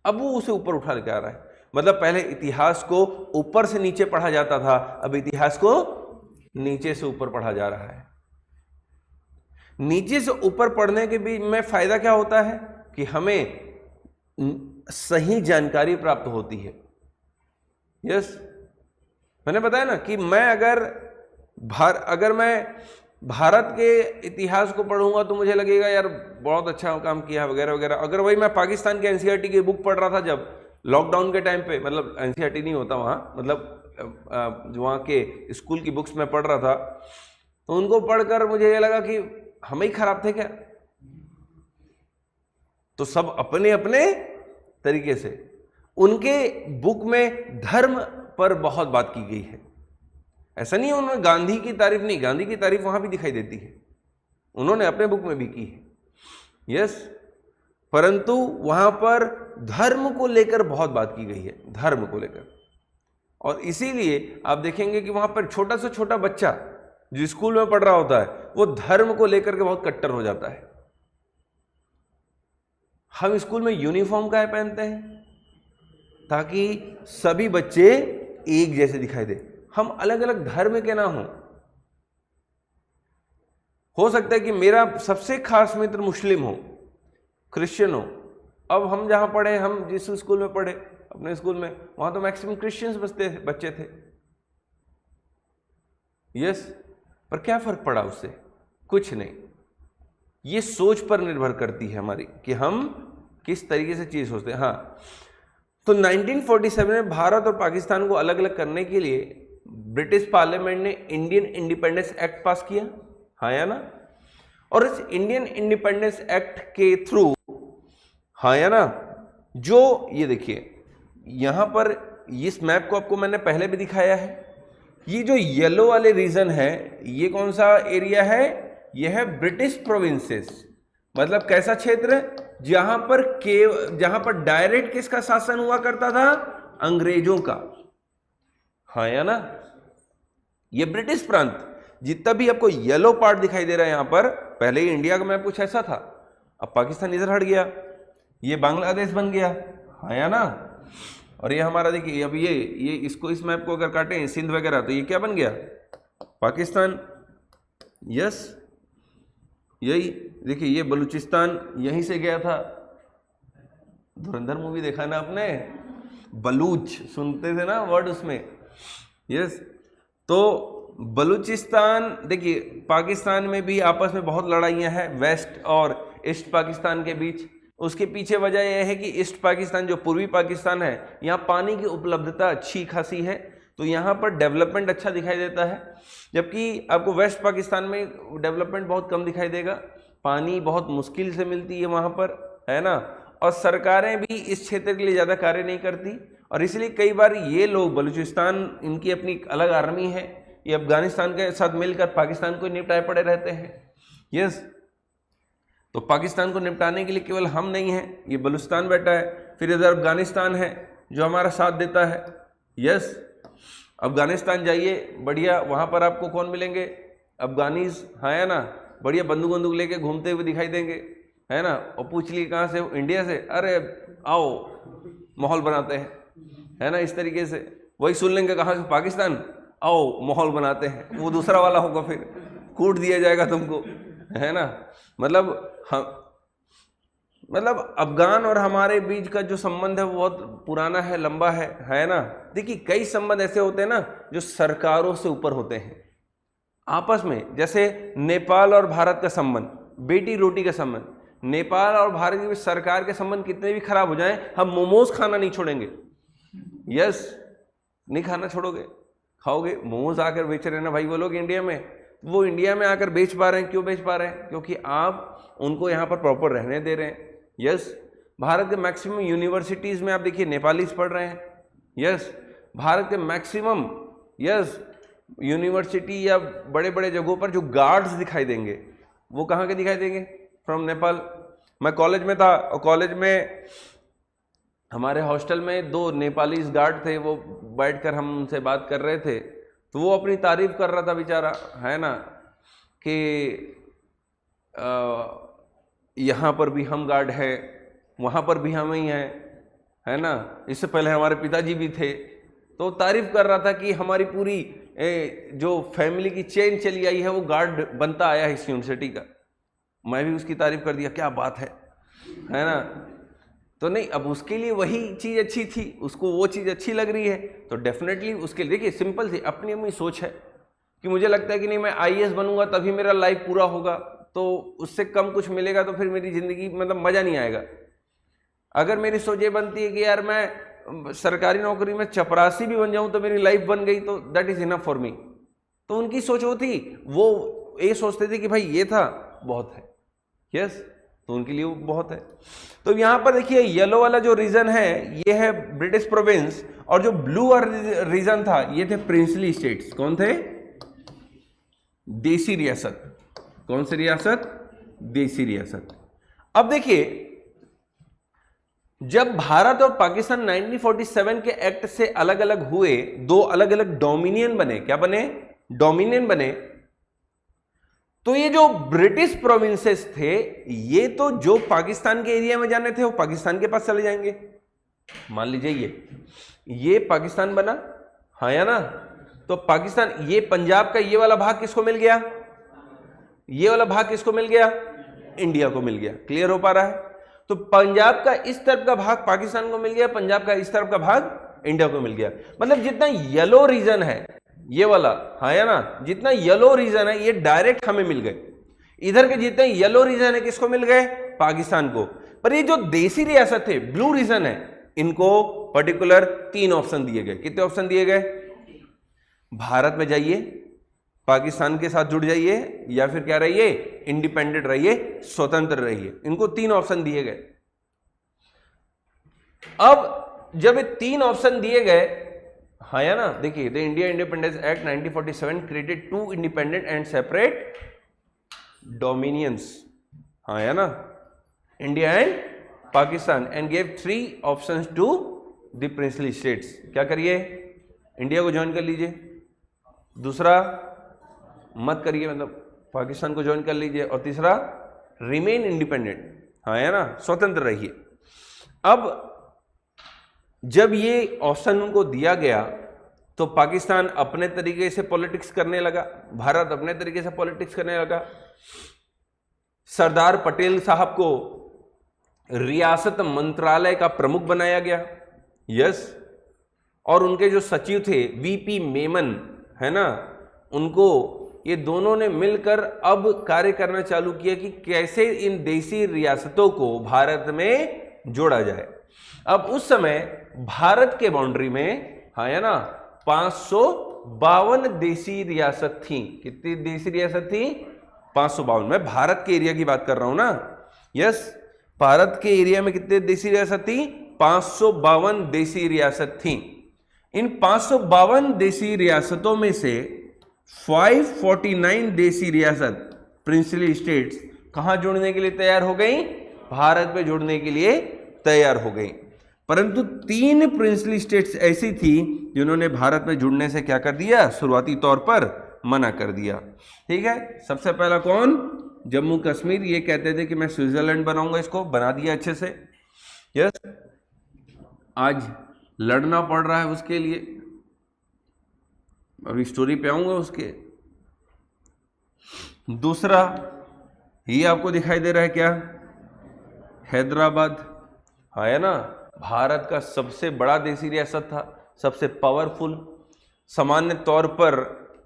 अब वो उसे ऊपर उठा लेके आ रहा है। मतलब पहले इतिहास को ऊपर से नीचे पढ़ा जाता था, अब इतिहास को नीचे से ऊपर पढ़ा जा रहा है। नीचे से ऊपर पढ़ने के बीच में फायदा क्या होता है कि हमें सही जानकारी प्राप्त होती है। यस, मैंने बताया ना कि मैं अगर मैं भारत के इतिहास को पढ़ूंगा तो मुझे लगेगा यार बहुत अच्छा काम किया वगैरह वगैरह। अगर वही मैं पाकिस्तान के एनसीईआरटी की बुक पढ़ रहा था जब लॉकडाउन के टाइम पे, मतलब एनसीईआरटी नहीं होता वहाँ, मतलब जो वहाँ के स्कूल की बुक्स में पढ़ रहा था, तो उनको पढ़कर मुझे ये लगा कि हम ही खराब थे क्या। तो सब अपने अपने तरीके से, उनके बुक में धर्म पर बहुत बात की गई है। ऐसा नहीं है उन्होंने गांधी की तारीफ नहीं, गांधी की तारीफ वहां भी दिखाई देती है, उन्होंने अपने बुक में भी की है। यस, परंतु वहां पर धर्म को लेकर बहुत बात की गई है, धर्म को लेकर। और इसीलिए आप देखेंगे कि वहां पर छोटा से छोटा बच्चा जो स्कूल में पढ़ रहा होता है वो धर्म को लेकर के बहुत कट्टर हो जाता है। हम स्कूल में यूनिफॉर्म काहे पहनते हैं? ताकि सभी बच्चे एक जैसे दिखाई दे, हम अलग अलग धर्म के ना हो सकता है कि मेरा सबसे खास मित्र मुस्लिम हो, क्रिश्चियन हो। अब हम जहां पढ़े, हम जिस स्कूल में पढ़े अपने स्कूल में, वहां तो मैक्सिमम क्रिश्चियंस बच्चे थे। यस, पर क्या फर्क पड़ा उससे? कुछ नहीं। ये सोच पर निर्भर करती है हमारी कि हम किस तरीके से चीज सोचते हैं। हाँ, तो 1947 में भारत और पाकिस्तान को अलग अलग करने के लिए ब्रिटिश पार्लियामेंट ने इंडियन इंडिपेंडेंस एक्ट पास किया, हाँ या ना? और इस इंडियन इंडिपेंडेंस एक्ट के थ्रू, हाँ या ना, जो ये देखिए यहां पर इस मैप को आपको मैंने पहले भी दिखाया है। ये जो येलो वाले रीजन है, ये कौन सा एरिया है? यह है ब्रिटिश प्रोविंसेस। मतलब कैसा क्षेत्र? जहां पर डायरेक्ट किसका शासन हुआ करता था? अंग्रेजों का, हाँ या ना? ये ब्रिटिश प्रांत, जितना भी आपको येलो पार्ट दिखाई दे रहा है यहां पर, पहले ही इंडिया का मैप कुछ ऐसा था, अब पाकिस्तान इधर हट गया, ये बांग्लादेश बन गया, हाँ या ना? और ये हमारा देखिए, अब ये इसको, इस मैप को अगर काटें सिंध वगैरह, तो ये क्या बन गया? पाकिस्तान। यस, यही देखिए, ये बलूचिस्तान यहीं से गया था। धुरंधर मूवी देखा ना आपने? बलूच सुनते थे ना वर्ड उसमें। यस, तो बलूचिस्तान, देखिए पाकिस्तान में भी आपस में बहुत लड़ाइयाँ हैं वेस्ट और ईस्ट पाकिस्तान के बीच। उसके पीछे वजह यह है कि ईस्ट पाकिस्तान, जो पूर्वी पाकिस्तान है, यहाँ पानी की उपलब्धता अच्छी खासी है, तो यहाँ पर डेवलपमेंट अच्छा दिखाई देता है। जबकि आपको वेस्ट पाकिस्तान में डेवलपमेंट बहुत कम दिखाई देगा, पानी बहुत मुश्किल से मिलती है वहाँ पर, है ना? और सरकारें भी इस क्षेत्र के लिए ज़्यादा कार्य नहीं करती, और इसलिए कई बार ये लोग, बलूचिस्तान, इनकी अपनी अलग आर्मी है, ये अफगानिस्तान के साथ मिलकर पाकिस्तान को निपटाए पड़े रहते हैं। यस, तो पाकिस्तान को निपटाने के लिए केवल हम नहीं हैं, ये बलूचिस्तान बैठा है, फिर इधर अफगानिस्तान है जो हमारा साथ देता है। यस, अफगानिस्तान जाइए, बढ़िया, वहाँ पर आपको कौन मिलेंगे? अफगानीज, हाँ या ना? बढ़िया बंदूक लेके घूमते हुए दिखाई देंगे, है ना? और पूछ लिए कहाँ से हो? इंडिया से। अरे आओ, माहौल बनाते हैं, है ना? इस तरीके से। वही सुन लेंगे कहाँ से? पाकिस्तान, आओ माहौल बनाते हैं, वो दूसरा वाला होगा फिर। कूट दिया जाएगा तुमको, है ना। मतलब हम मतलब अफगान और हमारे बीच का जो संबंध है वो बहुत पुराना है, लंबा है ना। देखिए कई संबंध ऐसे होते हैं ना जो सरकारों से ऊपर होते हैं आपस में, जैसे नेपाल और भारत का संबंध, बेटी रोटी का संबंध। नेपाल और भारत की सरकार के संबंध कितने भी खराब हो जाएं, हम मोमोज खाना नहीं छोड़ेंगे। यस, नहीं खाना छोड़ोगे, खाओगे। मोमोज आकर बेच रहे हैं ना भाई वो लोग इंडिया में, वो इंडिया में आकर बेच पा रहे हैं। क्यों बेच पा रहे हैं? क्योंकि आप उनको यहाँ पर प्रॉपर रहने दे रहे हैं। यस, भारत के मैक्सिमम यूनिवर्सिटीज में आप देखिए नेपालीज पढ़ रहे हैं। यस, भारत के मैक्सिमम यूनिवर्सिटी या बड़े बड़े जगहों पर जो गार्ड्स दिखाई देंगे वो कहाँ के दिखाई देंगे? फ्रॉम नेपाल। मैं कॉलेज में था और कॉलेज में हमारे हॉस्टल में 2 नेपाली गार्ड थे, वो बैठकर हम उनसे बात कर रहे थे तो वो अपनी तारीफ कर रहा था बेचारा, है ना, कि यहाँ पर भी हम गार्ड है, वहाँ पर भी हम ही हैं, है ना। इससे पहले हमारे पिताजी भी थे, तो तारीफ कर रहा था कि हमारी पूरी जो फैमिली की चेन चली आई है वो गार्ड बनता आया है इस यूनिवर्सिटी का। मैं भी उसकी तारीफ कर दिया, क्या बात है ना। तो नहीं, अब उसके लिए वही चीज़ अच्छी थी, उसको वो चीज़ अच्छी लग रही है, तो डेफिनेटली उसके लिए देखिए सिंपल सी अपनी अपनी सोच है कि मुझे लगता है कि नहीं मैं IAS बनूंगा तभी मेरा लाइफ पूरा होगा, तो उससे कम कुछ मिलेगा तो फिर मेरी ज़िंदगी मतलब मज़ा नहीं आएगा। अगर मेरी सोच ये बनती है कि यार मैं सरकारी नौकरी में चपरासी भी बन जाऊं तो मेरी लाइफ बन गई, तो that is enough for me. तो उनकी सोच वो थी, वो ये सोचते थे कि भाई ये था बहुत है। यस, तो उनके लिए वो बहुत है। तो यहां पर देखिए येलो वाला जो रीजन है ये है ब्रिटिश प्रोविंस, और जो ब्लू वाला रीजन था ये थे प्रिंसली स्टेट्स। कौन थे? देसी रियासत। कौन सी रियासत? देसी रियासत। अब देखिए जब भारत और पाकिस्तान 1947 के एक्ट से अलग अलग हुए, 2 अलग अलग डोमिनियन बने। क्या बने? डोमिनियन बने। तो ये जो ब्रिटिश प्रोविंसेस थे ये तो जो पाकिस्तान के एरिया में जाने थे वो पाकिस्तान के पास चले जाएंगे। मान लीजिए ये पाकिस्तान बना, हाँ या ना। तो पाकिस्तान, ये पंजाब का ये वाला भाग किसको मिल गया? ये वाला भाग किसको मिल गया? इंडिया को मिल गया। क्लियर हो पा रहा है? तो पंजाब का इस तरफ का भाग पाकिस्तान को मिल गया, पंजाब का इस तरफ का भाग इंडिया को मिल गया। मतलब जितना येलो रीजन है ये वाला, हाँ या ना, जितना येलो रीजन है ये डायरेक्ट हमें मिल गए। इधर के जितने येलो रीजन है किसको मिल गए? पाकिस्तान को। पर ये जो देसी रियासत थे, ब्लू रीजन है, इनको पर्टिकुलर 3 ऑप्शन दिए गए। कितने ऑप्शन दिए गए? भारत में जाइए, पाकिस्तान के साथ जुड़ जाइए, या फिर क्या रहिए? इंडिपेंडेंट रहिए, स्वतंत्र रहिए। इनको 3 ऑप्शन दिए गए। अब जब ये 3 ऑप्शन दिए गए, हाँ या ना, देखिए the India independence act 1947 created 2 independent and separate dominions, हाँ या ना, India and Pakistan, and gave 3 options to the princely states. क्या करिए? इंडिया को ज्वाइन कर लीजिए, दूसरा मत करिए, मतलब पाकिस्तान को ज्वाइन कर लीजिए, और तीसरा रिमेन इंडिपेंडेंट, हाँ या ना, स्वतंत्र रहिए। अब जब ये ऑप्शन उनको दिया गया तो पाकिस्तान अपने तरीके से पॉलिटिक्स करने लगा, भारत अपने तरीके से पॉलिटिक्स करने लगा। सरदार पटेल साहब को रियासत मंत्रालय का प्रमुख बनाया गया। यस, और उनके जो सचिव थे VP मेमन, है ना, उनको ये दोनों ने मिलकर अब कार्य करना चालू किया कि कैसे इन देसी रियासतों को भारत में जोड़ा जाए। अब उस समय भारत के बाउंड्री में, हाँ या ना, 552 देसी रियासत थी। कितनी देसी रियासत थी? 552। मैं भारत के एरिया की बात कर रहा हूं ना। यस, भारत के एरिया में कितने देसी रियासत थी? 552 देसी रियासत थी। इन 552 देसी रियासतों में से 549 देसी रियासत प्रिंसली स्टेट्स कहां जुड़ने के लिए तैयार हो गई? भारत में जुड़ने के लिए तैयार हो गई। परंतु 3 प्रिंसली स्टेट्स ऐसी थी जिन्होंने भारत में जुड़ने से क्या कर दिया? शुरुआती तौर पर मना कर दिया। ठीक है, सबसे पहला कौन? जम्मू कश्मीर। ये कहते थे कि मैं स्विट्जरलैंड बनाऊंगा, इसको बना दिया अच्छे से। यस, आज लड़ना पड़ रहा है उसके लिए, अभी स्टोरी पे आऊंगा उसके। दूसरा ये आपको दिखाई दे रहा है क्या, हैदराबाद, हाँ है ना, भारत का सबसे बड़ा देशी रियासत था, सबसे पावरफुल। सामान्य तौर पर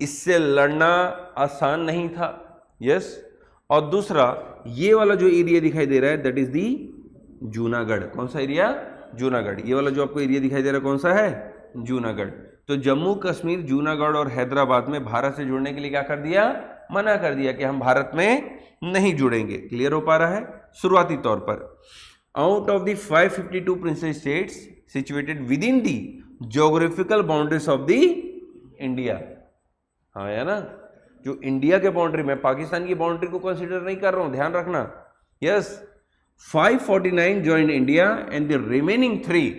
इससे लड़ना आसान नहीं था, यस। और दूसरा ये वाला जो एरिया दिखाई दे रहा है दैट इज दी जूनागढ़। कौन सा एरिया, जूनागढ़। ये वाला जो आपको एरिया दिखाई दे रहा है कौन सा है, जूनागढ़। तो जम्मू कश्मीर, जूनागढ़ और हैदराबाद में भारत से जुड़ने के लिए क्या कर दिया, मना कर दिया कि हम भारत में नहीं जुड़ेंगे। क्लियर हो पा रहा है। शुरुआती तौर पर out of the 552 principal states situated with in the geographical boundaries of the India, हाँ है ना, जो इंडिया के बाउंड्री में, पाकिस्तान की बाउंड्री को कंसीडर नहीं कर रहा हूं, ध्यान रखना, yes. 549 join India and the remaining 3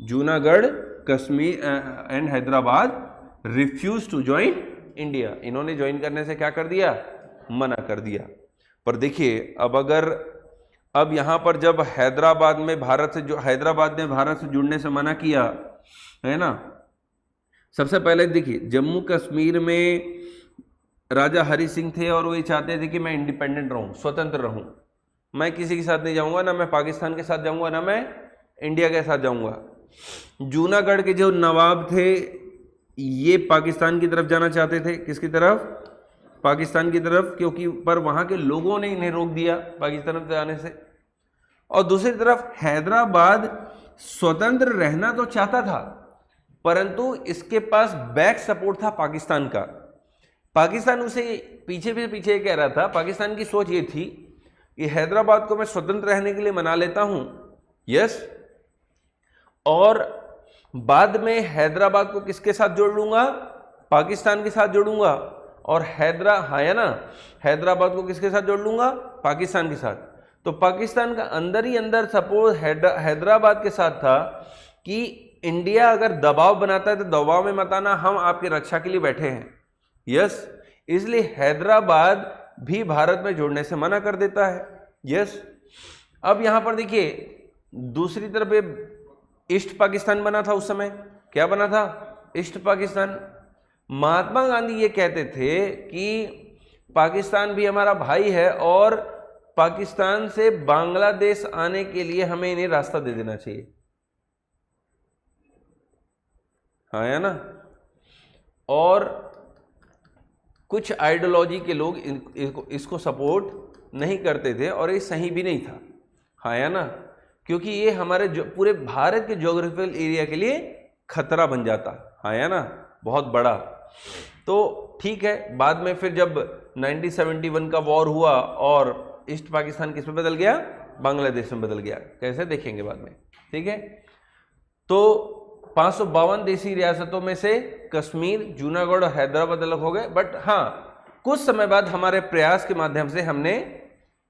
Junagadh, Kashmir and Hyderabad refuse to join India. इन्होंने ज्वाइन करने से क्या कर दिया, मना कर दिया। पर देखिए अब यहां पर जब हैदराबाद ने भारत से जुड़ने से मना किया, है ना। सबसे पहले देखिए जम्मू कश्मीर में राजा हरि सिंह थे और वो ये चाहते थे कि मैं इंडिपेंडेंट रहूं, स्वतंत्र रहूं, मैं किसी के साथ नहीं जाऊंगा, ना मैं पाकिस्तान के साथ जाऊंगा, ना मैं इंडिया के साथ जाऊंगा। जूनागढ़ के जो नवाब थे ये पाकिस्तान की तरफ जाना चाहते थे। किसकी तरफ, पाकिस्तान की तरफ, क्योंकि पर वहां के लोगों ने इन्हें रोक दिया पाकिस्तान जाने से। और दूसरी तरफ हैदराबाद स्वतंत्र रहना तो चाहता था, परंतु इसके पास बैक सपोर्ट था पाकिस्तान का। पाकिस्तान उसे पीछे कह रहा था। पाकिस्तान की सोच ये थी कि हैदराबाद को मैं स्वतंत्र रहने के लिए मना लेता हूं, यस, और बाद में हैदराबाद को किसके साथ जोड़ लूंगा, पाकिस्तान के साथ जोड़ूंगा, और हैदराबाद को किसके साथ जोड़ लूंगा, पाकिस्तान के साथ। तो पाकिस्तान का अंदर ही अंदर सपोर्ट हैदराबाद के साथ था कि इंडिया अगर दबाव बनाता है तो दबाव में मत आना, हम आपकी रक्षा के लिए बैठे हैं, यस। इसलिए हैदराबाद भी भारत में जोड़ने से मना कर देता है, यस। अब यहां पर देखिए दूसरी तरफ ईस्ट पाकिस्तान बना था उस समय। क्या बना था, ईस्ट पाकिस्तान। महात्मा गांधी ये कहते थे कि पाकिस्तान भी हमारा भाई है और पाकिस्तान से बांग्लादेश आने के लिए हमें इन्हें रास्ता दे देना चाहिए, हाँ है ना। और कुछ आइडियोलॉजी के लोग इसको सपोर्ट नहीं करते थे और ये सही भी नहीं था, हाँ है ना, क्योंकि ये हमारे पूरे भारत के ज्योग्राफिकल एरिया के लिए खतरा बन जाता, हाँ है ना, बहुत बड़ा। तो ठीक है, बाद में फिर जब 1971 का वॉर हुआ और ईस्ट पाकिस्तान किस में बदल गया, बांग्लादेश में बदल गया। कैसे देखेंगे बाद में, ठीक है। तो 552 देशी रियासतों में से कश्मीर, जूनागढ़ और हैदराबाद अलग हो गए। बट हाँ, कुछ समय बाद हमारे प्रयास के माध्यम से हमने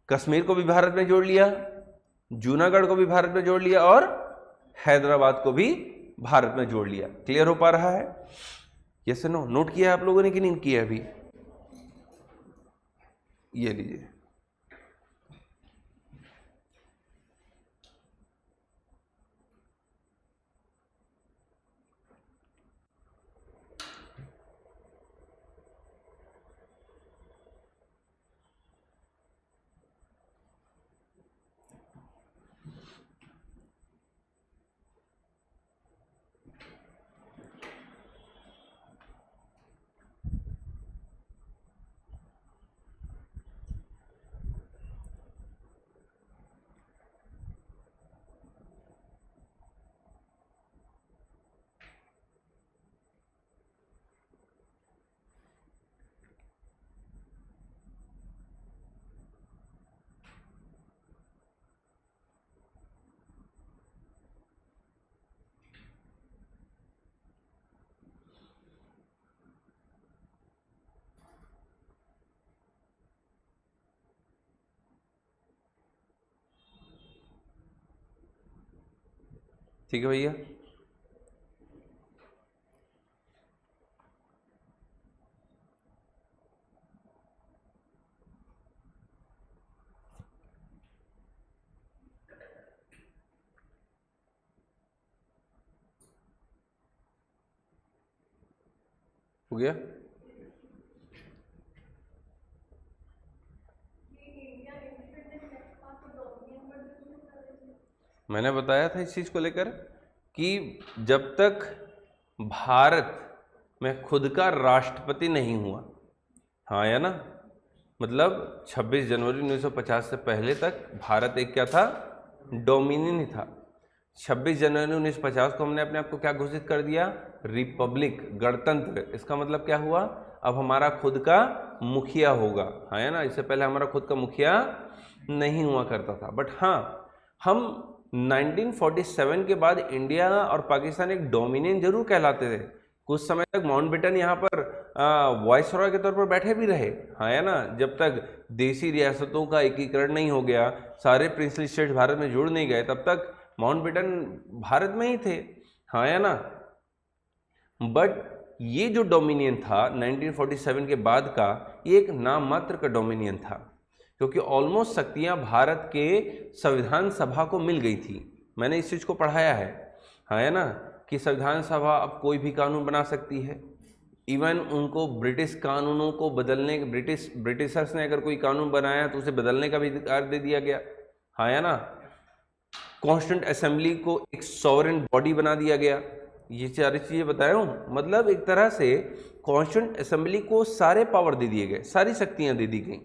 कश्मीर को भी भारत में जोड़ लिया, जूनागढ़ को भी भारत में जोड़ लिया और हैदराबाद को भी भारत में जोड़ लिया। क्लियर हो पा रहा है, यस नो। नोट किया है आप लोगों ने कि नहीं किया अभी, ये लीजिए। ठीक है भैया, हो गया। मैंने बताया था इस चीज को लेकर कि जब तक भारत में खुद का राष्ट्रपति नहीं हुआ, हाँ या ना, मतलब 26 जनवरी 1950 से पहले तक भारत एक क्या था, डोमिनियन ही था। 26 जनवरी 1950 को हमने अपने आप को क्या घोषित कर दिया, रिपब्लिक, गणतंत्र। इसका मतलब क्या हुआ, अब हमारा खुद का मुखिया होगा, है ना। इससे पहले हमारा खुद का मुखिया नहीं हुआ करता था। बट हाँ, हम 1947 के बाद इंडिया और पाकिस्तान एक डोमिनियन जरूर कहलाते थे। कुछ समय तक माउंटबेटन यहाँ पर वायसरॉय के तौर पर बैठे भी रहे, हाँ है ना। जब तक देसी रियासतों का एकीकरण नहीं हो गया, सारे प्रिंसली स्टेट्स भारत में जुड़ नहीं गए, तब तक माउंटबेटन भारत में ही थे, हाँ है ना। बट ये जो डोमिनियन था 1947 के बाद का, ये एक नाम मात्र का डोमिनियन था, क्योंकि ऑलमोस्ट शक्तियां भारत के संविधान सभा को मिल गई थी। मैंने इस चीज को पढ़ाया है, हाँ है ना, कि संविधान सभा अब कोई भी कानून बना सकती है। इवन उनको ब्रिटिश कानूनों को बदलने, ब्रिटिशर्स ने अगर कोई कानून बनाया तो उसे बदलने का भी अधिकार दे दिया गया, हाँ है ना। कॉन्स्टिट्यूंट असेंबली को एक सॉवरेन बॉडी बना दिया गया। ये सारी चीजें बताया हूं, मतलब एक तरह से कॉन्स्टिट्यूंट असेंबली को सारे पावर दे दिए गए, सारी शक्तियां दे दी गई।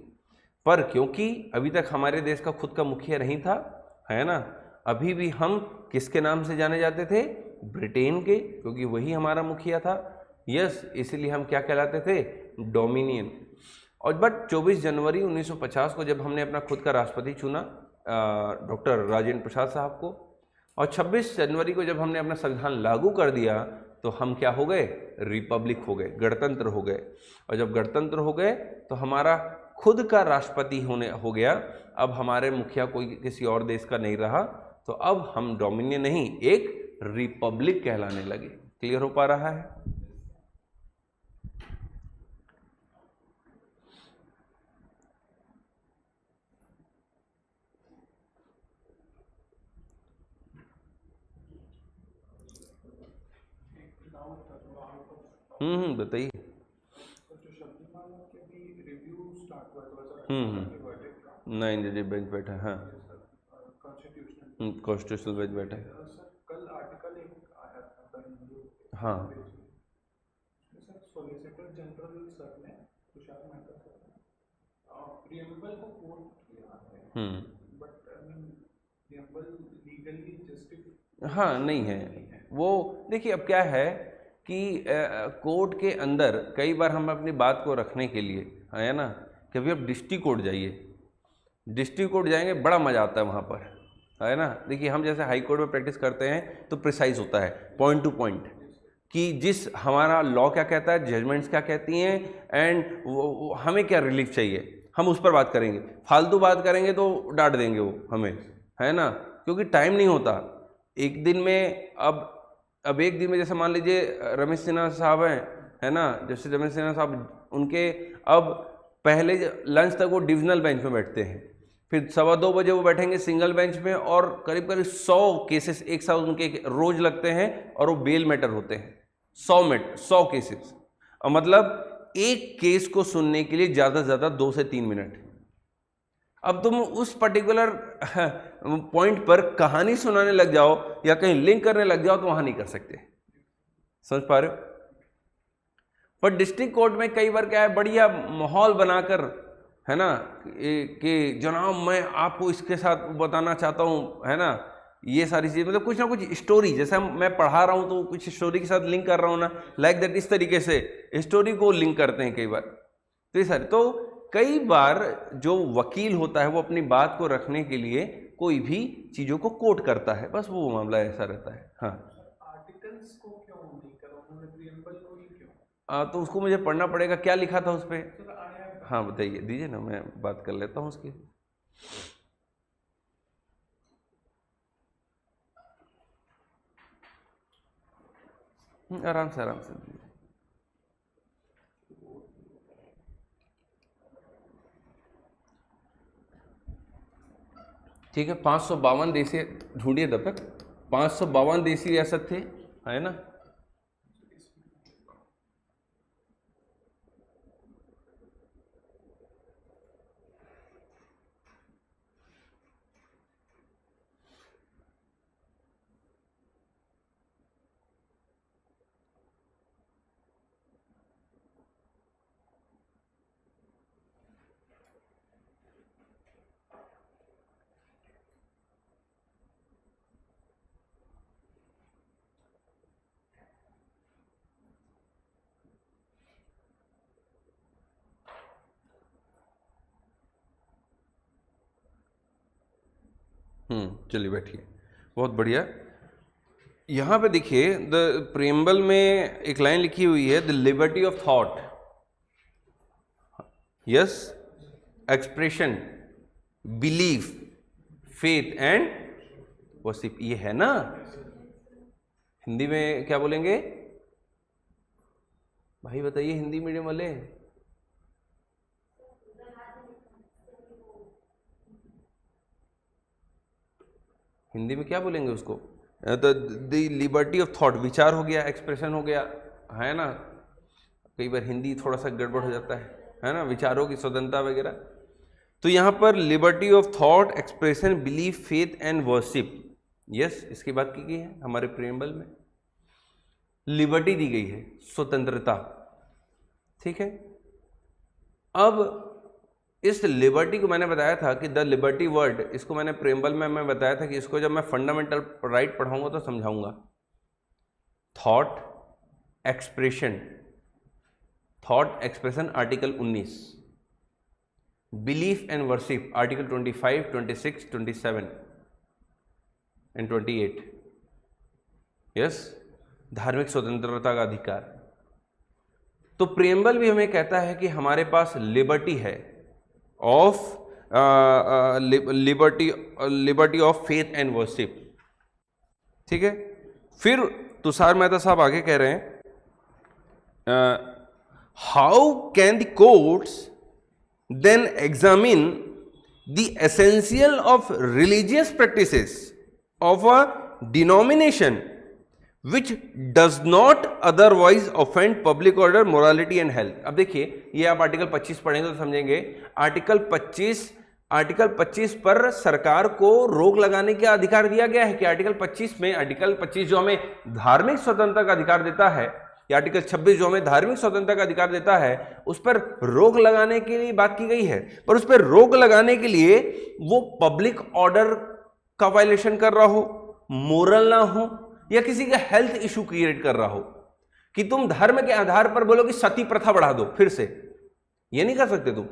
पर क्योंकि अभी तक हमारे देश का खुद का मुखिया नहीं था, है ना, अभी भी हम किसके नाम से जाने जाते थे, ब्रिटेन के, क्योंकि वही हमारा मुखिया था। यस, इसलिए हम क्या कहलाते थे, डोमिनियन। और बट 24 जनवरी 1950 को जब हमने अपना खुद का राष्ट्रपति चुना, डॉक्टर राजेंद्र प्रसाद साहब को, और 26 जनवरी को जब हमने अपना संविधान लागू कर दिया, तो हम क्या हो गए, रिपब्लिक हो गए, गणतंत्र हो गए। और जब गणतंत्र हो गए तो हमारा खुद का राष्ट्रपति हो गया। अब हमारे मुखिया कोई किसी और देश का नहीं रहा, तो अब हम डोमिनियन नहीं, एक रिपब्लिक कहलाने लगे। क्लियर हो पा रहा है? बताइए। नहीं, जी बेंच बैठा है, हाँ, कॉन्स्टिट्यूशनल बेंच बैठा है, कल आर्टिकल एक आया था, हाँ। सॉलिसिटर जनरल सर ने, तुषार मेहता सर ने प्रियम्बल को कोट किया है, बट प्रियम्बल लीगली जस्टिफाइड हाँ नहीं है वो। देखिए अब क्या है कि कोर्ट के अंदर कई बार हम अपनी बात को रखने के लिए, है ना, कभी आप डिस्ट्रिक्ट कोर्ट जाइए, डिस्ट्रिक्ट कोर्ट जाएंगे, बड़ा मजा आता है वहाँ पर, है ना। देखिए हम जैसे हाई कोर्ट में प्रैक्टिस करते हैं तो प्रिसाइज होता है, पॉइंट टू पॉइंट, कि जिस हमारा लॉ क्या कहता है, जजमेंट्स क्या कहती हैं, एंड हमें क्या रिलीफ चाहिए, हम उस पर बात करेंगे। फालतू बात करेंगे तो डांट देंगे वो हमें, है ना, क्योंकि टाइम नहीं होता एक दिन में। अब एक दिन में जैसे मान लीजिए रमेश सिन्हा साहब हैं, है ना, जैसे रमेश सिन्हा साहब, उनके अब पहले लंच तक वो डिविजनल बेंच में बैठते हैं, फिर 2:15 बजे वो बैठेंगे सिंगल बेंच में, और करीब करीब 100 केसेस एक साथ उनके रोज लगते हैं, और वो बेल मैटर होते हैं, 100 केसेस। और मतलब एक केस को सुनने के लिए ज्यादा से ज्यादा 2 से 3 मिनट। अब तुम उस पर्टिकुलर पॉइंट पर कहानी सुनाने लग जाओ या कहीं लिंक करने लग जाओ तो वहां नहीं कर सकते, समझ पा रहे हो। पर डिस्ट्रिक्ट कोर्ट में कई बार क्या है, बढ़िया माहौल बनाकर, है ना, कि जनाब मैं आपको इसके साथ बताना चाहता हूं, है ना, ये सारी चीज, मतलब कुछ ना कुछ स्टोरी, जैसे मैं पढ़ा रहा हूं तो कुछ स्टोरी के साथ लिंक कर रहा हूं ना, लाइक दैट, इस तरीके से स्टोरी को लिंक करते हैं कई बार। तो ये सारे, तो कई बार जो वकील होता है वो अपनी बात को रखने के लिए कोई भी चीजों को कोट करता है, बस वो मामला ऐसा रहता है। हाँ, आर्टिकल्स को क्यों नहीं करा उन्होंने, प्रियम्बल को ही क्यों? तो उसको मुझे पढ़ना पड़ेगा, क्या लिखा था उस पर। हाँ बताइए, दीजिए ना, मैं बात कर लेता हूँ उसकी। आराम से आराम से। ठीक है, 552 देशी, ढूंढिए तब तक, 552 देशी रियासत थे, है ना। चलिए बैठिए, बहुत बढ़िया। यहाँ पे देखिए द प्रीएम्बल में एक लाइन लिखी हुई है, the liberty of thought, yes, expression, belief, faith and worship, ये है ना। हिंदी में क्या बोलेंगे भाई, बताइए हिंदी मीडियम वाले। हिंदी में क्या बोलेंगे उसको? द लिबर्टी ऑफ थॉट, विचार हो गया, एक्सप्रेशन हो गया, है ना। कई बार हिंदी थोड़ा सा गड़बड़ हो जाता है ना, विचारों की स्वतंत्रता वगैरह। तो यहां पर liberty of thought, expression, belief, faith and worship, yes, इसकी बात की गई है हमारे प्रीएम्बल में। लिबर्टी दी गई है, स्वतंत्रता, ठीक है। अब इस लिबर्टी को मैंने बताया था कि द लिबर्टी वर्ड, इसको मैंने प्रीएम्बल में मैं बताया था कि इसको जब मैं फंडामेंटल राइट पढ़ाऊंगा तो समझाऊंगा। Thought expression, thought expression article 19, belief and worship article 25, 26, 27 and 28, yes, धार्मिक स्वतंत्रता का अधिकार। तो प्रीएम्बल भी हमें कहता है कि हमारे पास लिबर्टी है of liberty of faith and worship, ठीक है। फिर तुषार मेहता साहब आगे कह रहे हैं, how can the courts then examine the essential of religious practices of a denomination which does not otherwise offend public order, morality and health। अब देखिए, ये आप आर्टिकल 25 पढ़ेंगे तो समझेंगे। आर्टिकल 25 पर सरकार को रोक लगाने का अधिकार दिया गया है कि आर्टिकल 25 जो हमें धार्मिक स्वतंत्रता का अधिकार देता है, या आर्टिकल 26 जो हमें धार्मिक स्वतंत्रता का अधिकार देता है, उस पर रोक लगाने के लिए बात की गई है। पर उस पर रोक लगाने के लिए वो पब्लिक ऑर्डर का वायलेशन कर रहा हो, मोरल ना हो, या किसी का हेल्थ इशू क्रिएट कर रहा हो। कि तुम धर्म के आधार पर बोलो कि सती प्रथा बढ़ा दो, फिर से ये नहीं कर सकते तुम,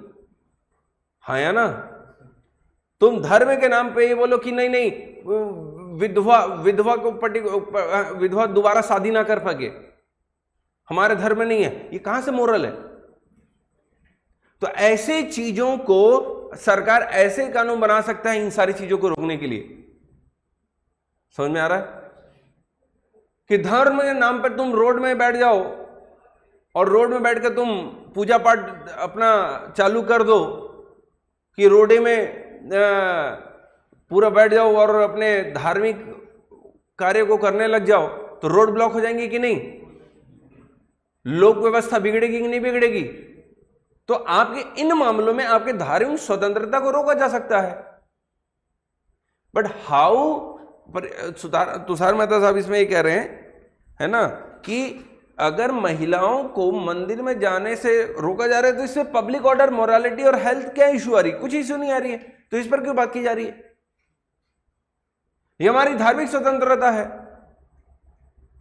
हाँ या ना। तुम धर्म के नाम पे ये बोलो कि नहीं नहीं, विधवा दोबारा शादी ना कर सके, हमारे धर्म में नहीं है, ये कहां से मोरल है? तो ऐसे चीजों को सरकार ऐसे कानून बना सकता है इन सारी चीजों को रोकने के लिए। समझ में आ रहा है कि धर्म के नाम पर तुम रोड में बैठ जाओ और रोड में बैठकर तुम पूजा पाठ अपना चालू कर दो, कि रोडे में पूरा बैठ जाओ और अपने धार्मिक कार्य को करने लग जाओ, तो रोड ब्लॉक हो जाएंगी कि नहीं? लोक व्यवस्था बिगड़ेगी कि नहीं बिगड़ेगी? तो आपके इन मामलों में आपके धार्मिक स्वतंत्रता को रोका जा सकता है। बट हाउ, पर तुषार मेहता साहब इसमें ये कह रहे हैं, है ना, कि अगर महिलाओं को मंदिर में जाने से रोका जा रहा है तो इससे पब्लिक ऑर्डर, मोरालिटी और हेल्थ क्या इशू आ रही है? कुछ इशू नहीं आ रही है, तो इस पर क्यों बात की जा रही है? ये हमारी धार्मिक स्वतंत्रता है।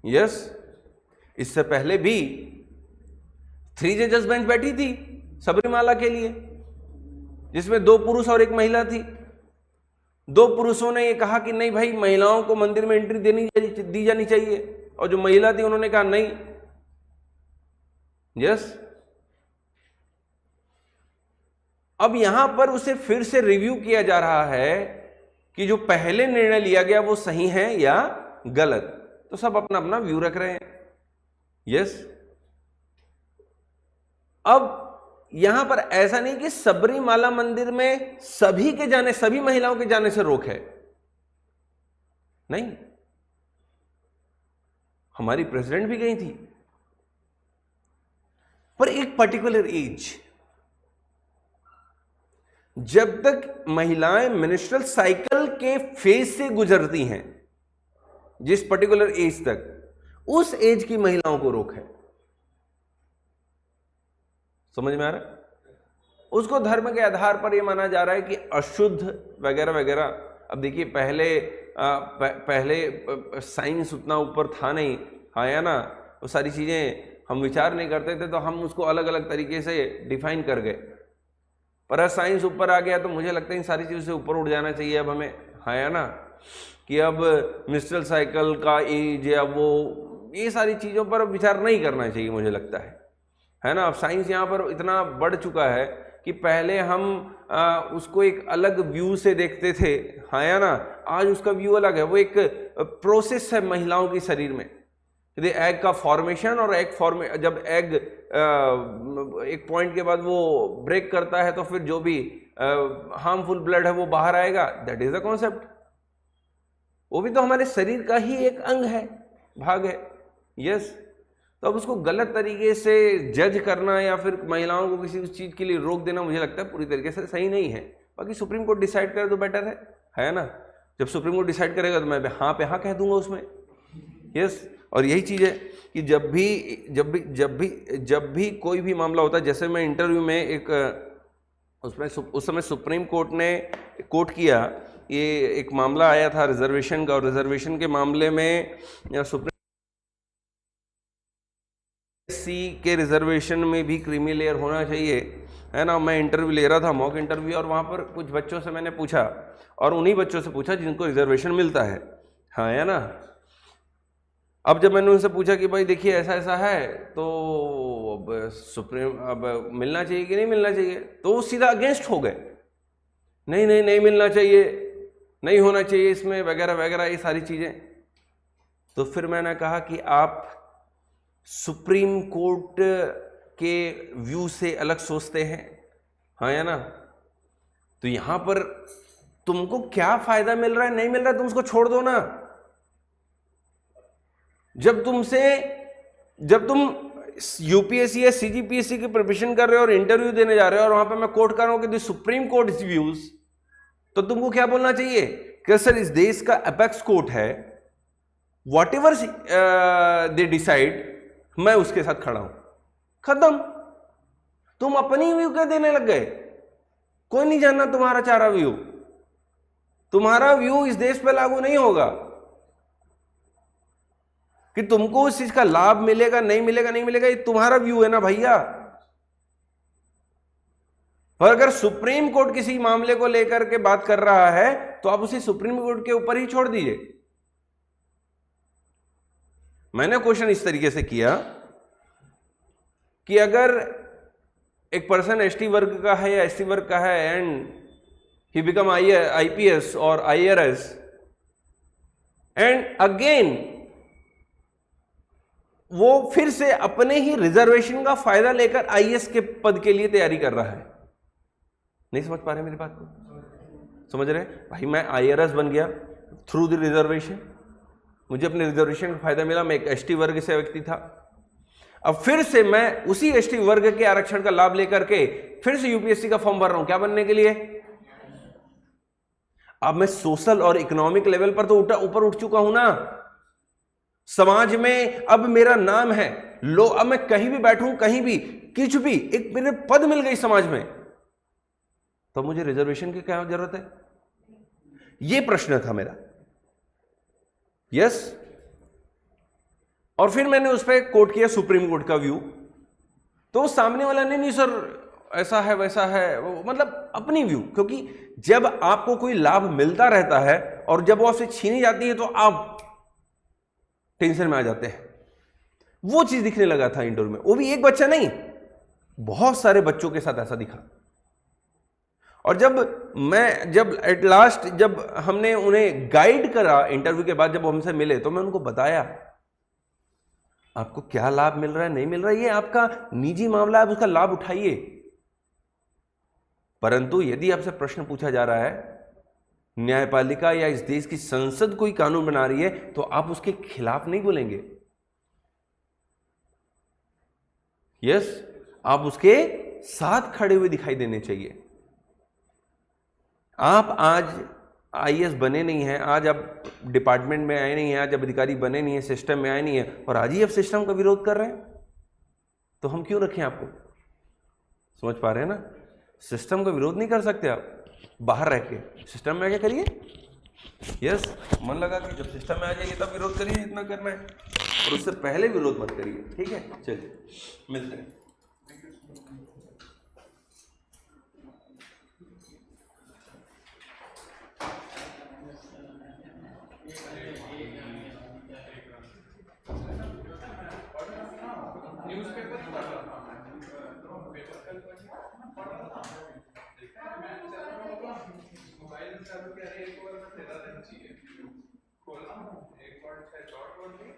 यस, इससे पहले भी 3 जजेस बेंच बैठी थी सबरीमाला के लिए, जिसमें 2 पुरुष और 1 महिला थी। 2 पुरुषों ने ये कहा कि नहीं भाई, महिलाओं को मंदिर में एंट्री दी जानी चाहिए, और जो महिला थी उन्होंने कहा नहीं। यस, अब यहां पर उसे फिर से रिव्यू किया जा रहा है कि जो पहले निर्णय लिया गया वो सही है या गलत। तो सब अपना अपना व्यू रख रहे हैं। यस, अब यहां पर ऐसा नहीं कि सबरीमाला मंदिर में सभी के जाने, सभी महिलाओं के जाने से रोक है, नहीं। हमारी प्रेसिडेंट भी गई थी, पर एक पर्टिकुलर एज, जब तक महिलाएं मेंस्ट्रुअल साइकिल के फेज से गुजरती हैं, जिस पर्टिकुलर एज तक, उस एज की महिलाओं को रोक है। समझ में आ रहा है? उसको धर्म के आधार पर यह माना जा रहा है कि अशुद्ध वगैरह वगैरह। अब देखिए, पहले साइंस उतना ऊपर था नहीं, हाँ या ना, वो सारी चीजें हम विचार नहीं करते थे, तो हम उसको अलग अलग तरीके से डिफाइन कर गए। पर साइंस ऊपर आ गया तो मुझे लगता है इन सारी चीजों से ऊपर उठ जाना चाहिए अब हमें, है ना, कि अब मिस्ट्रल साइकिल का एज या वो ये सारी चीज़ों पर विचार नहीं करना चाहिए मुझे लगता है ना। अब साइंस यहाँ पर इतना बढ़ चुका है कि पहले हम उसको एक अलग व्यू से देखते थे, है ना, आज उसका व्यू अलग है। वो एक प्रोसेस है महिलाओं के शरीर में, यदि एग का फॉर्मेशन और एग जब एग एक पॉइंट के बाद वो ब्रेक करता है तो फिर जो भी हार्मफुल ब्लड है वो बाहर आएगा, दैट इज द कॉन्सेप्ट। वो भी तो हमारे शरीर का ही एक अंग है, भाग है। यस, तो अब उसको गलत तरीके से जज करना या फिर महिलाओं को किसी चीज के लिए रोक देना मुझे लगता है पूरी तरीके से सही नहीं है। बाकी सुप्रीम कोर्ट डिसाइड करे तो बेटर है ना। जब सुप्रीम कोर्ट डिसाइड करेगा तो मैं हाँ पे हाँ कह दूंगा उसमें। यस, और यही चीज है कि जब भी कोई भी मामला होता है, जैसे मैं इंटरव्यू में एक उसमें उस समय सुप्रीम कोर्ट ने कोर्ट किया, ये एक मामला आया था रिजर्वेशन का, और रिजर्वेशन के मामले में सुप्रीम सी के रिजर्वेशन में भी क्रीमी लेयर होना चाहिए, है ना। मैं इंटरव्यू ले रहा था, मॉक इंटरव्यू, और वहाँ पर कुछ बच्चों से मैंने पूछा, और उन्हीं बच्चों से पूछा जिनको रिजर्वेशन मिलता है, हाँ, है ना। अब जब मैंने उनसे पूछा कि भाई देखिए ऐसा ऐसा है, तो अब मिलना चाहिए कि नहीं मिलना चाहिए, तो वो सीधा अगेंस्ट हो गए, नहीं नहीं नहीं मिलना चाहिए, नहीं होना चाहिए इसमें, वगैरह वगैरह ये सारी चीजें। तो फिर मैंने कहा कि आप सुप्रीम कोर्ट के व्यू से अलग सोचते हैं, हाँ या ना। तो यहां पर तुमको क्या फायदा मिल रहा है नहीं मिल रहा है तुम उसको छोड़ दो ना। जब तुम यूपीएससी या सीजीपीएससी की प्रिपरेशन कर रहे हो और इंटरव्यू देने जा रहे हो और वहां पे मैं कोट कर रहा हूं कि the supreme court is views, तो तुमको क्या बोलना चाहिए कि सर इस देश का अपेक्स कोर्ट है, वॉट एवर दे डिसाइड मैं उसके साथ खड़ा हूं, खत्म। तुम अपनी व्यू क्या देने लग गए, कोई नहीं जानना तुम्हारा चारा व्यू, तुम्हारा व्यू इस देश पे लागू नहीं होगा कि तुमको उस चीज का लाभ मिलेगा नहीं मिलेगा नहीं मिलेगा, ये तुम्हारा व्यू है ना भैया। पर अगर सुप्रीम कोर्ट किसी मामले को लेकर के बात कर रहा है तो आप उसे सुप्रीम कोर्ट के ऊपर ही छोड़ दीजिए। मैंने क्वेश्चन इस तरीके से किया कि अगर एक पर्सन एसटी वर्ग का है या एसटी वर्ग का है एंड ही बिकम आईपीएस और आईआरएस एंड अगेन वो फिर से अपने ही रिजर्वेशन का फायदा लेकर आईएएस के पद के लिए तैयारी कर रहा है, नहीं समझ पा रहे मेरी बात को? समझ रहे भाई, मैं आईआरएस बन गया थ्रू द रिजर्वेशन, मुझे अपने रिजर्वेशन का फायदा मिला, मैं एक एसटी वर्ग से व्यक्ति था। अब फिर से मैं उसी एसटी वर्ग के आरक्षण का लाभ लेकर के फिर से यूपीएससी का फॉर्म भर रहा हूं, क्या बनने के लिए? अब मैं सोशल और इकोनॉमिक लेवल पर तो ऊपर उठ चुका हूं ना, समाज में अब मेरा नाम है, अब मैं कहीं भी बैठूं, कहीं भी कुछ भी एक मेरे पद मिल गई समाज में, तो मुझे रिजर्वेशन की क्या जरूरत है? यह प्रश्न था मेरा। यस, और फिर मैंने उस पर कोट किया सुप्रीम कोर्ट का व्यू, तो सामने वाला नहीं सर ऐसा है वैसा है, मतलब अपनी व्यू, क्योंकि जब आपको कोई लाभ मिलता रहता है और जब वो आपसे छीनी जाती है तो आप टेंशन में आ जाते हैं। वो चीज दिखने लगा था इंडोर में, वो भी एक बच्चा नहीं, बहुत सारे बच्चों के साथ ऐसा दिखा। और जब एट लास्ट जब हमने उन्हें गाइड करा इंटरव्यू के बाद, जब वो हमसे मिले तो मैं उनको बताया आपको क्या लाभ मिल रहा है नहीं मिल रहा है, ये आपका निजी मामला है, उसका लाभ उठाइए। परंतु यदि आपसे प्रश्न पूछा जा रहा है, न्यायपालिका या इस देश की संसद कोई कानून बना रही है, तो आप उसके खिलाफ नहीं बोलेंगे। यस, आप उसके साथ खड़े हुए दिखाई देने चाहिए। आप आज आईएएस बने नहीं हैं, आज आप डिपार्टमेंट में आए नहीं हैं, आज आप अधिकारी बने नहीं हैं, सिस्टम में आए नहीं हैं, और आज ही आप सिस्टम का विरोध कर रहे हैं, तो हम क्यों रखें आपको? समझ पा रहे हैं ना? सिस्टम का विरोध नहीं कर सकते आप बाहर रह के, सिस्टम में आके करिए। यस, मन लगा कि जब सिस्टम में आ जाइए तब विरोध करिए, इतना करना है, और उससे पहले विरोध मत करिए। ठीक है, चलिए मिलते हैं। मोबाइल चालू किया एक बार में तेरा रहना चाहिए खोला एक बार से डॉट वन में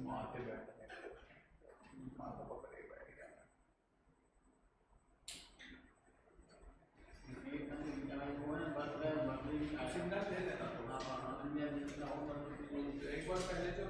मारते बैठे मारता पकड़े बैठ गया सिग्नल दे देना एक बार पहले जो